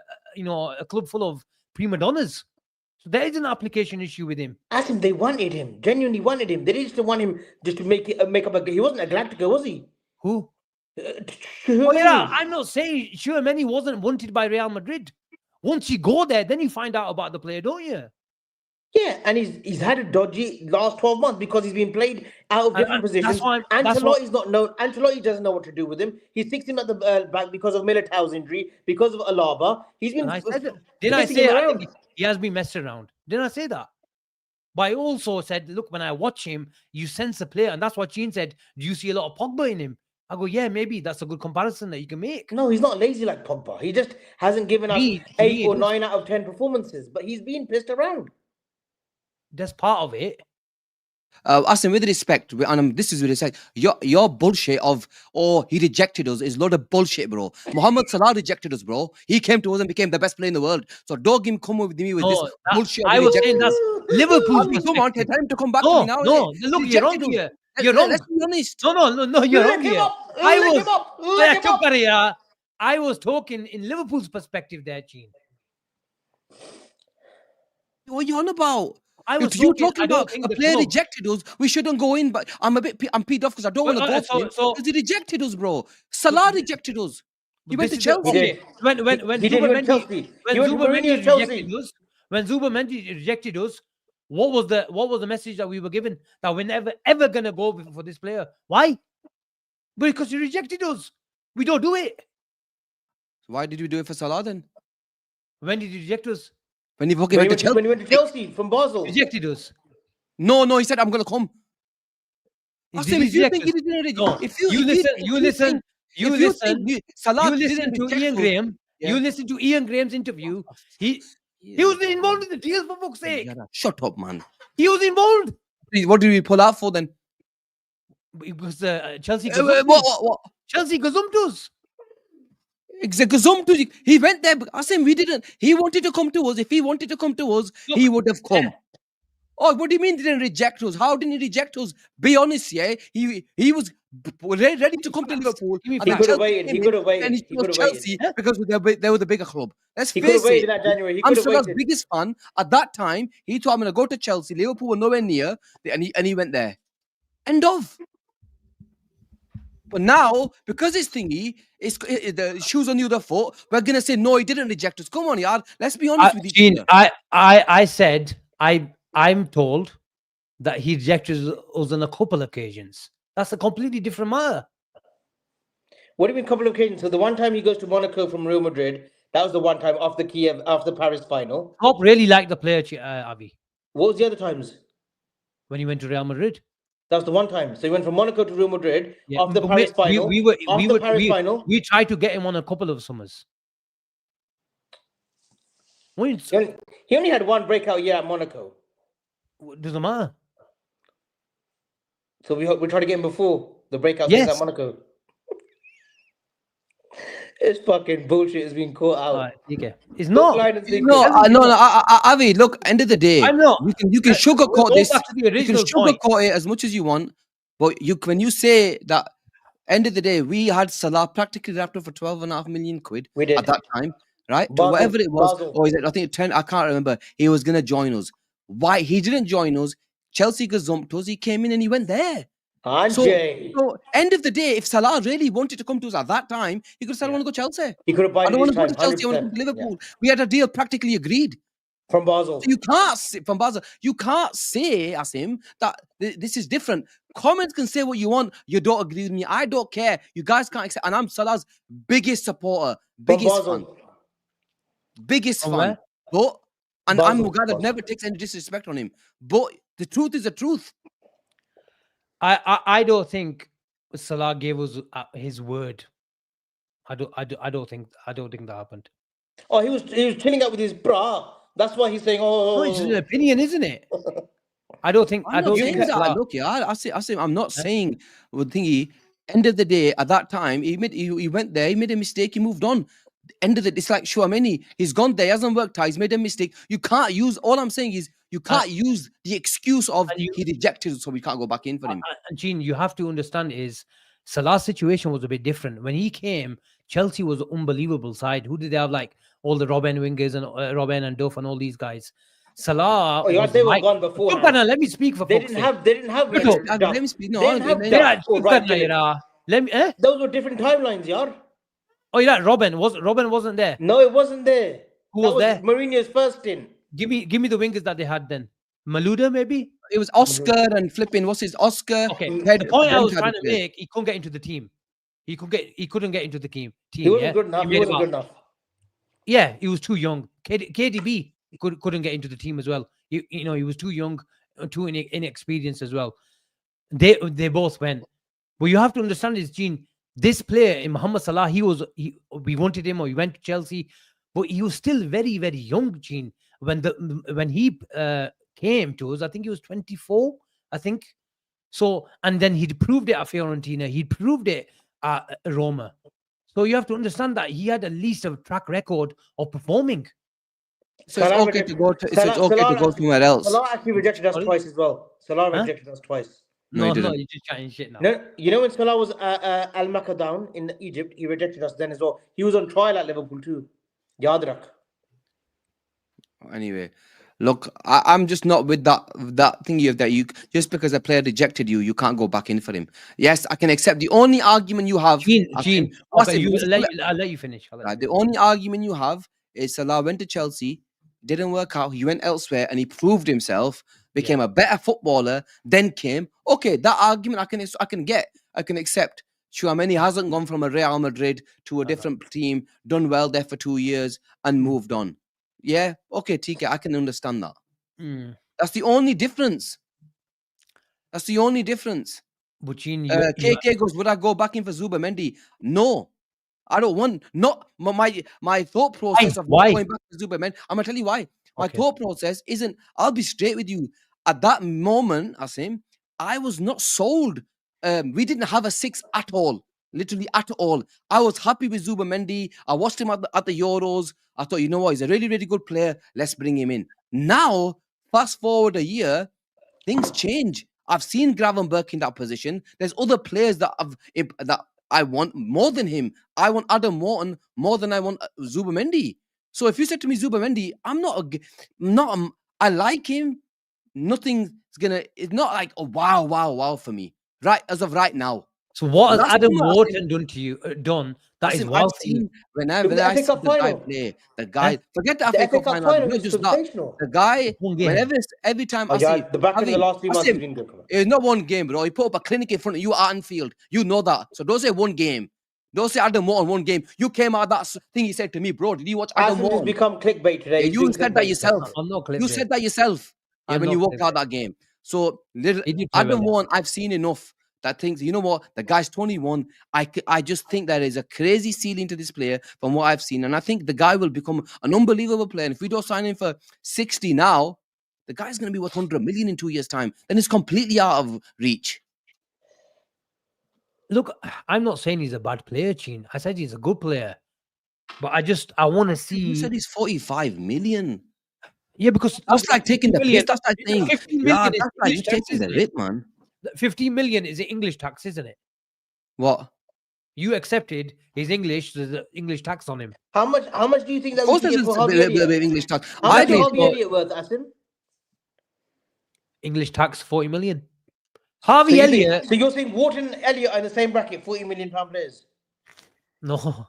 club full of prima donnas. So there is an application issue with him. Asim, they wanted him, genuinely wanted him. They just want him just to make up he wasn't a Galactica, was he? Who? I'm not saying Chouameni wasn't wanted by Real Madrid. Once you go there, then you find out about the player, don't you? Yeah, and he's had a dodgy last 12 months because he's been played out of different positions. Ancelotti's not known. Ancelotti doesn't know what to do with him. He sticks him at the back because of Militao's injury, because of Alaba. He's been. Didn't I say he has been messed around? Didn't I say that? But I also said, look, when I watch him, you sense the player, and that's what Gene said. Do you see a lot of Pogba in him? I go, yeah, maybe that's a good comparison that you can make. No, he's not lazy like Pogba. He just hasn't given us 8 or 9 out of 10 performances, but he's been pissed around. That's part of it. Asim, with respect, and this is with respect, your bullshit of he rejected us is a load of bullshit, bro. Mohamed Salah rejected us, bro. He came to us and became the best player in the world. So don't him come with me with this bullshit. I was saying that's Liverpool's Avi, come on, perspective. tell him to come back to me now. Look, you're wrong here. You're wrong. Let's be honest. No, you're Let wrong him here. up. Let him up. Let him up. I was talking in Liverpool's perspective there, Gene. What are you on about? I was you talking about a the player club. rejected us. We shouldn't go in, but I'm peed off because I don't want to go to him because he rejected us, bro. Salah rejected us. He went to Chelsea. When Chelsea. When Zubermendi rejected us, what was the message that we were given? That we're never ever gonna go for this player. Why? Because he rejected us. We don't do it. Why did we do it for Salah then? When did he reject us? When he went to Chelsea. When he went to Chelsea from Basel. Rejected us. No, he said I'm gonna come. Did he reject us? No. You listen to Ian Graham. Yeah. You listen to Ian Graham's interview. He was involved in the deal, for fuck's sake. Shut up, man. He was involved. What did we pull out for then? Because Chelsea What? Chelsea gazumped us. He went there. Asim, we didn't. He wanted to come to us. If he wanted to come to us, he would have come. Oh, what do you mean he didn't reject us? How didn't he reject us? Be honest, yeah. He was ready to come to Liverpool. He could have waited. He could have waited. And he chose Chelsea because they were the bigger club. Let's He face could have waited it. that January. He I'm could have Salah's waited. biggest fan at that time. He thought I'm going to go to Chelsea. Liverpool were nowhere near, and he went there. End of. But now, because it's thingy, the shoes on the other foot, we're gonna say no, he didn't reject us. Come on, yard. Let's be honest with each other. I said I'm told that he rejected us on a couple of occasions. That's a completely different matter. What do you mean, couple of occasions? So the one time he goes to Monaco from Real Madrid, that was the one time off the Paris final. Klopp really liked the player, Avi. What was the other times? When he went to Real Madrid. That was the one time. So he went from Monaco to Real Madrid off the but Paris final. Final. We tried to get him on a couple of summers. He only had one breakout year at Monaco. Doesn't matter. So we tried to get him before the breakout Yes. at Monaco. It's fucking bullshit. It's being caught out. Right, okay. It's not. Avi, look, end of the day, I'm not. You can sugarcoat Go this. back to the You can original point. sugarcoat it as much as you want, but when you say that, end of the day, we had Salah practically wrapped up for 12.5 million quid We did. at that time, right? Basel, Whatever it was, Basel. or is it? I think 10. I can't remember. He was gonna join us. Why he didn't join us? Chelsea gazumped us. He came in and he went there. So, end of the day, if Salah really wanted to come to us at that time, he could have said, I want to go Chelsea. He could have I bought don't want to go to 100%, Chelsea. I want to go to Liverpool. We had a deal practically agreed. From Basel. So you can't say, from Basel, you can't say, Asim, that this is different. Comments can say what you want. You don't agree with me. I don't care. You guys can't accept. And I'm Salah's biggest supporter, biggest fan. Biggest From fan. where? But, and Basel, I'm a guy that Basel. never takes any disrespect on him. But the truth is the truth. I don't think Salah gave us his word. I don't think that happened. Oh, he was chilling out with his bra. That's why he's saying, No, it's an opinion, isn't it? I don't think. I'm not saying that. Look, yeah, I say I'm not saying with thingy. End of the day, at that time, he went there. He made a mistake. He moved on. End of the, it's like Chouameni. He's gone there. He hasn't worked out. He's made a mistake. You can't use. All I'm saying is you can't use the excuse of he rejected, so we can't go back in for him. And Gene, you have to understand is Salah's situation was a bit different. When he came, Chelsea was an unbelievable side. Who did they have? Like all the Robben wingers and Robben and Duff and all these guys. Salah. Oh, yeah, they were gone before. Let me speak for. They didn't have. Let me speak. No, those were different timelines, yeah. Oh yeah, Robben wasn't there. No, it wasn't there. Who was there? Mourinho's first stint. Give me the wingers that they had then. Malouda maybe. It was Oscar and flipping. What's his Oscar? Okay. The point I was trying to make, he couldn't get into the team. He couldn't get into the team. He wasn't good enough. He wasn't good enough. Yeah, he was too young. KDB couldn't get into the team as well. He was too young, too inexperienced as well. They both went. But you have to understand this, Gene. This player in Mohamed Salah, we wanted him, or he went to Chelsea, but he was still very, very young, Gene. When he came to us, I think he was 24 I think. So, and then he'd proved it at Fiorentina. He'd proved it at Roma. So you have to understand that he had at least a track record of performing. So it's okay to go to. So it's okay to go somewhere else. Salah actually rejected us twice as well. Salah rejected us twice. No, he No, didn't. you're just chatting shit now. No, you know when Salah was Al Makkah down in Egypt, he rejected us then as well. He was on trial at Liverpool too. Yaad rakh. Anyway, look, I'm just not with that thingy of that you just because a player rejected you, you can't go back in for him. Yes, I can accept. The only argument you have, Gene, Asim, okay, Asim, I'll let you finish. right, the only argument you have is Salah went to Chelsea, didn't work out. He went elsewhere and he proved himself, became a better footballer, then came. Okay, that argument I can accept. Tchouaméni hasn't gone from a Real Madrid to a different team, done well there for 2 years and moved on. Yeah, okay, TK, I can understand that. That's the only difference. That's the only difference. But Gene, KK goes, would I go back in for Zubimendi? No. I don't want not my thought process of Why? going back to Zubimendi. I'm gonna tell you why. My Okay. thought process isn't. I'll be straight with you. At that moment, Asim, I was not sold. We didn't have a 6 at all, literally at all. I was happy with Zubimendi. I watched him at the Euros. I thought, you know what, he's a really, really good player. Let's bring him in. Now, fast forward a year, things change. I've seen Gravenberch in that position. There's other players that I want more than him. I want Adam Wharton more than I want Zubimendi. So if you said to me Zubimendi, I like him. It's not like a wow for me. Right, as of right now. So what Last has Adam summer, Wharton done to you? That is I've wow for you. seen whenever The I FA see Cup the guy final. play, the guy, forget the The FA Cup final, final not was just that. sensational. The guy, One game. whenever, every time I see, The back in the last 3 months, he's Asim, been good. it's not one game, bro. He put up a clinic in front of you at Anfield. You know that. So don't say one game. Don't say Adam Wharton one game. You came out of that thing he said to me, bro. Did you watch Adam Asim Wharton? has become clickbait today. Yeah, He's you doing said that clickbait yourself. stuff. I'm not You said that yourself. Yeah, I'm when not you walked clickbait. out that game. So little He did play Adam well. Wharton, I've seen enough that things. You know what? The guy's 21. I just think there is a crazy ceiling to this player from what I've seen, and I think the guy will become an unbelievable player. And if we don't sign him for 60 now, the guy's going to be worth 100 million in 2 years' time. Then it's completely out of reach. Look, I'm not saying he's a bad player, Gene. I said he's a good player. But I want to see. You said he's 45 million. Yeah, because That's like taking the piss. That's like saying, 15 yeah, million is that's like you English tax, taking the isn't rip, man. 15 million is English tax, isn't it? What? You accepted his English. There's an English tax on him. How much do you think that Of we course, can there's get for a Harvey bit of Elliott? English talk. How I much is think Harvey Elliott worth, Asim? English tax 40 million. Harvey Elliott. So you're saying Wharton and Elliott are in the same bracket, £40 million players? No.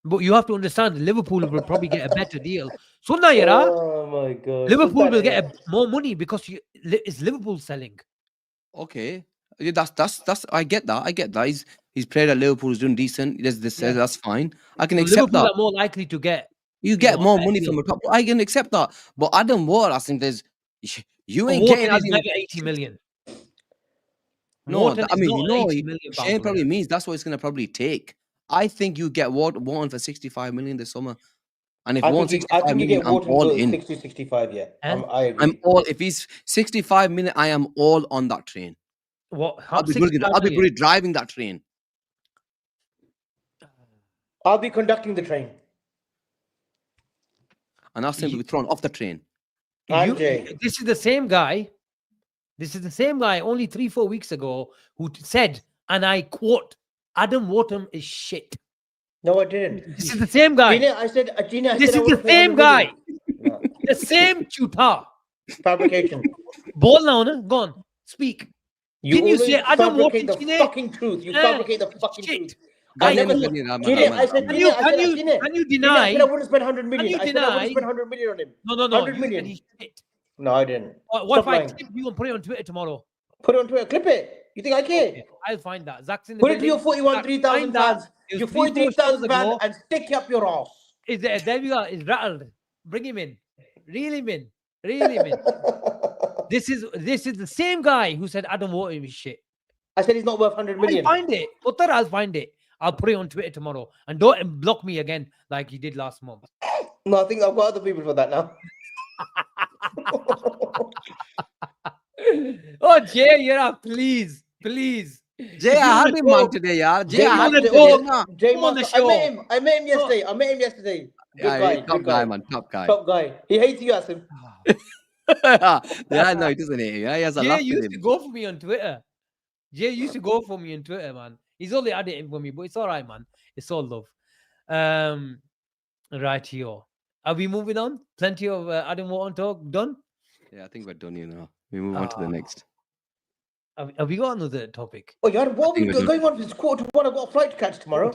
But you have to understand, Liverpool will probably get a better deal. So now, Yara, Oh my God. Liverpool will get more money because it's Liverpool selling. okay. Yeah, that's I get that. He's played at Liverpool, he's doing decent. That's fine. I can So accept Liverpool that. are more likely to get. You get more better money deal. from a top. I can accept that. But Adam Ward, I think you ain't Wharton getting is never 80 million. No, Wharton I is mean, not you an know, 80 million pound Shane probably player. means that's what it's gonna probably take. I think you get Wharton for 65 million this summer. And if I Wharton think 65 you million, get I'm Wharton all for in. 60, 65, yeah. Eh? I agree. If he's 65 million, I am all on that train. What? I'll be 65 million? good driving that train. I'll be conducting the train. And I'll simply be thrown off the train. This is the same guy. This is the same guy only 3-4 weeks ago who said, and I quote, Adam Wharton is shit. No, I didn't. This is the same guy. Gina, I said, This is the same guy. The same tutor. Fabrication. Ball now, no? Go on. Speak. Didn't you say Adam Wharton? Fabricate the fucking truth. You fabricate the fucking shit. truth. I I never know. said. Gina, I said. Can you deny? I wouldn't spend 100 million. you I said I wouldn't deny- spend 100 million on him. No. 100 You million. said he's shit. No, I didn't. What Stop if I lying. clip you and put it on Twitter tomorrow? Put it on Twitter. Clip it. You think I care? Okay, I'll find that. Zach's in the Put it to your building. 41, Zach, 3,000 find that. fans. It was Your 3-4 43,000 shows fans ago. and stick up your ass. Is there we go. It's rattled. Bring him in. Reel him in. Reel him in. This is the same guy who said Adam Wharton is shit. I said he's not worth 100 million. I'll find it. Utter, I'll find it. I'll put it on Twitter tomorrow. And don't block me again like you did last month. No, I think I've got other people for that now. Oh, Jay, please. Jay, I had him man today, yeah. Jay, I had him today, na. Jay Come on the Master. I met him show. yesterday. Good Yeah, guy. top Good guy, guy. man, top guy. Top guy. He hates you, Asim. Yeah, no, it doesn't. Yeah, he has a Jay laugh with used to him. go for me on Twitter. Man. He's only added it for me, but it's all right, man. It's all love. Right here. Are we moving on? Plenty of Adam Wharton talk done. Yeah, I think we're done, you know. We move on to the next. Have we got another topic? Oh, yeah. What are we think we're done. going on? It's 1:15. I've got a flight to catch tomorrow.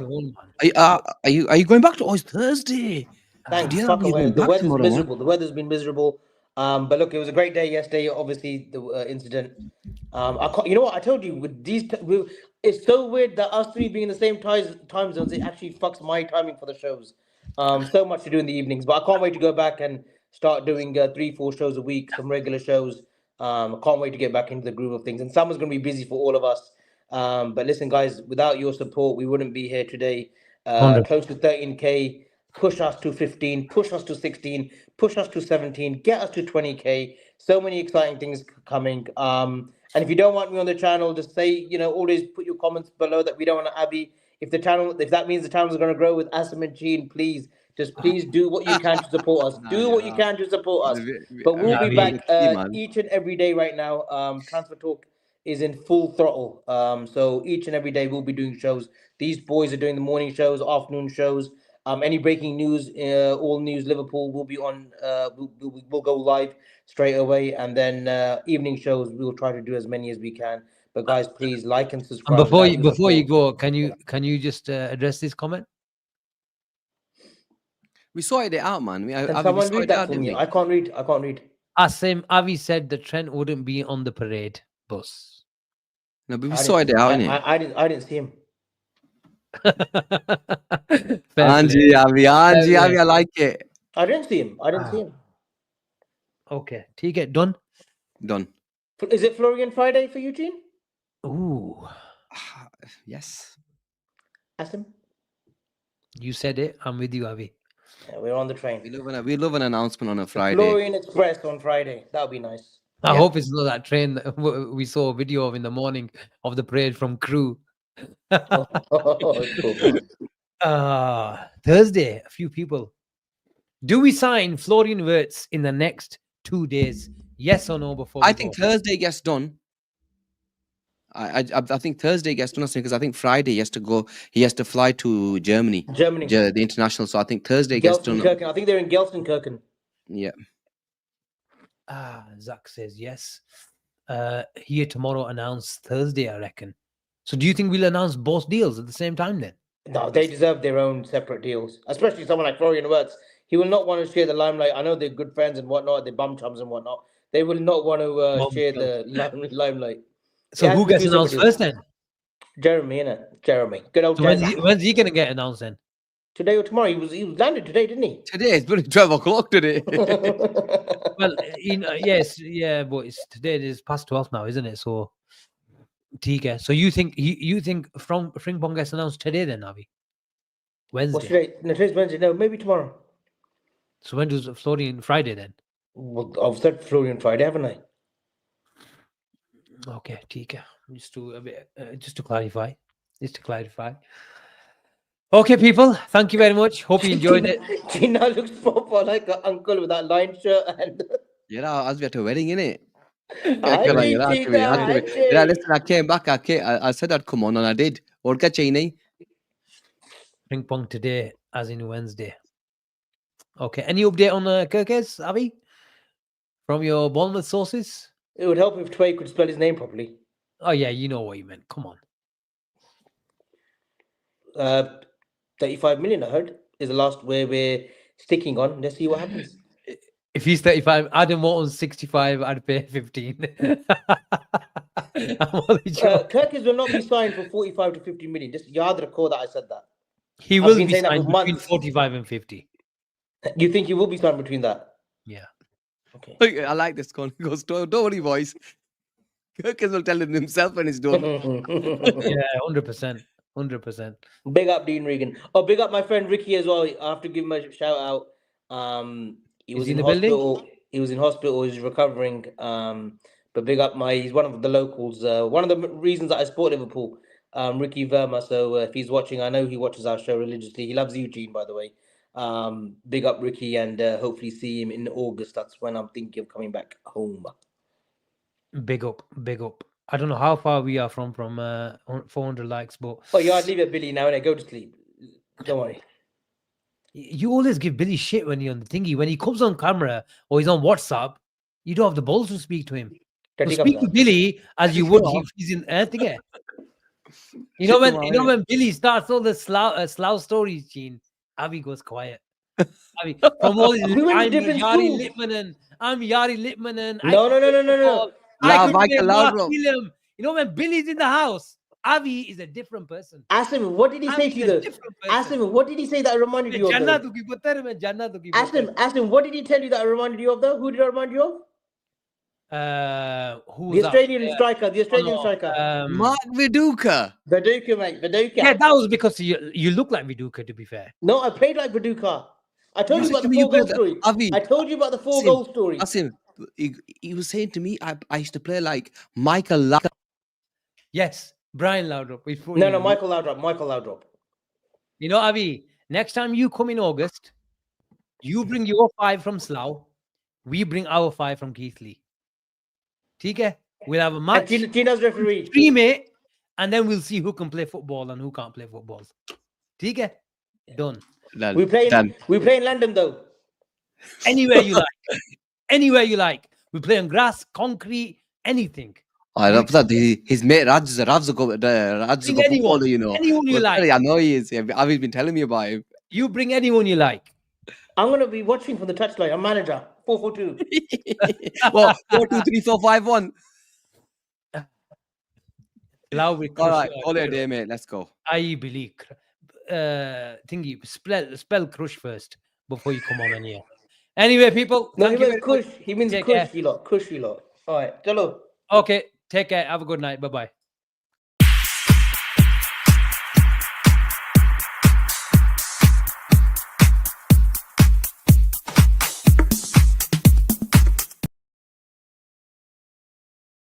Are you going back to? Oh, it's Thursday. Thanks. Yeah, Fuck you're away. going The back weather's tomorrow, man. miserable. The weather's been miserable. But look, it was a great day yesterday. Obviously, the incident. I can't, you know what I told you with these. It's so weird that us three being in the same time zones. It actually fucks my timing for the shows. So much to do in the evenings, but I can't wait to go back and start doing 3-4 shows a week, some regular shows. I can't wait to get back into the groove of things. And summer's going to be busy for all of us. But listen, guys, without your support, we wouldn't be here today. 100. Close to 13K. Push us to 15, push us to 16, push us to 17, get us to 20K. So many exciting things coming. And if you don't want me on the channel, just say, always put your comments below that we don't want to Abby. If that means the channel is going to grow with Asim and Gene, please do what you can to support us. Do what you can to support us. But we'll be back each and every day right now. Transfer Talk is in full throttle. So each and every day we'll be doing shows. These boys are doing the morning shows, afternoon shows. Any breaking news, all news Liverpool will be on. We'll go live straight away, and then evening shows we'll try to do as many as we can. But guys, please like and And subscribe. before you go, can you just address this comment? We sorted it out, man. Can someone read that for me? I can't read. Asim Avi said the Trent wouldn't be on the parade bus. No, but we sorted it out, innit? I didn't see him. Angie, Avi, I like it. I didn't see him. Okay, take done. Is it Florian Friday for Eugene? Ooh, yes. Asim? You said it. I'm with you, Avi. Yeah, we're on the train. We love an announcement on a Friday. Florian Express on Friday. That would be nice. I hope it's not that train that we saw a video of in the morning of the parade from Crew. Thursday, a few people. Do we sign Florian Wirtz in the next 2 days? Yes or no? Before I think Thursday gets done. I think Thursday gets done because I think Friday he has to go. He has to fly to Germany, the international. So I think Thursday gets done. I think they're in Gelsenkirchen. Yeah. Zach says yes. Here tomorrow, announced Thursday, I reckon. So do you think we'll announce both deals at the same time then? No, they deserve their own separate deals, especially someone like Florian Wirtz. He will not want to share the limelight. I know they're good friends and whatnot, they're bum chums and whatnot. They will not want to share the limelight. So who gets announced first then? Jeremy, innit? Jeremy. Good old Jeremy. When's he going to get announced then? Today or tomorrow. He was landed today, didn't he? Today, it's been 12 o'clock today. Well, yes, yeah, but it's today. It's past 12 now, isn't it? So, Tika. So you think from Frimpong gets announced today then, Avi? Wednesday. What's today? No, today's Wednesday. No, maybe tomorrow. So when does Florian Friday then? Well, I've said Florian Friday, haven't I? Okay, Tika. Just to clarify. Okay, people. Thank you very much. Hope you enjoyed it. Gina looks proper like an uncle with that line shirt and. I was at a wedding, innit? Listen, I came back. I said I'd come on, and I did. What got you? Frimpong today, as in Wednesday. Okay. Any update on Kirkes, Avi? From your Bournemouth sources? It would help if Tway could spell his name properly. Oh, yeah, you know what you meant. Come on. 35 million, I heard, is the last where we're sticking on. Let's see what happens. If he's 35, Adam Wharton's 65, I'd pay 15. Kirkes will not be signed for 45 to 50 million. Just yad rakho that I said that. He will be signed between 45 and 50. You think he will be signed between that? Yeah. Okay. I like this one. He goes, don't worry, boys. Kirkes will tell him himself when he's done. Yeah, 100%. 100%. Big up Dean Regan. Oh, big up my friend Ricky as well. I have to give him a shout out. He was in hospital. He was in hospital. He's recovering. But big up he's one of the locals. One of the reasons that I support Liverpool, Ricky Verma. So if he's watching, I know he watches our show religiously. He loves Eugene, by the way. Big up Ricky, and hopefully see him in August. That's when I'm thinking of coming back home. Big up, big up. I don't know how far we are from 400 likes, but Oh, yeah, I'd leave it, Billy, now and go to sleep. Don't worry. you always give Billy shit when you're on the thingy. When he comes on camera or he's on WhatsApp, you don't have the balls to speak to him. So speak to Billy as you would if he's in again. You know when Billy starts all the slough stories, Gene, Avi goes quiet. Avi, from all his, I'm Yari Littmanen. No. Michael Laudrup. You know when Billy's in the house, Avi is a different person. Asim, what did he say to you though? Asim, what did he say that reminded you of though? Asim, what did he tell you that reminded you of though? Who did it remind you of? Who the Australian striker, Mark Viduka. Viduka, mate. Viduka. Yeah, that was because you look like Viduka, to be fair. No, I played like Viduka. I told you about the 4 goal story. I told you about the 4 goal story. Asim, he was saying to me, I used to play like Michael Laudrup. Yes, Brian Laudrup. No, Michael Laudrup. You know, Avi, next time you come in August, you bring your 5 from Slough. We bring our 5 from Keithley. Okay? We'll have a match. Tina's referee. Stream it, and then we'll see who can play football and who can't play football. Okay? Done. We play in London though. Anywhere you like. Anywhere you like. We play on grass, concrete, anything. I love that. His mate Raj's a footballer, you know. Anyone you like. I know he is. Avi's been telling me about him. You bring anyone you like. I'm going to be watching from the touchline. I'm manager. 4-4-2. Well, 4-2-3-4-5-1. All right, call it a day, mate. Let's go. I believe. Thingy, spell crush first before you come on here. Anyway, people. No, he means kush. He means kush, you lot. Kush, you lot. All right, chalo. Okay, take care. Have a good night. Bye-bye.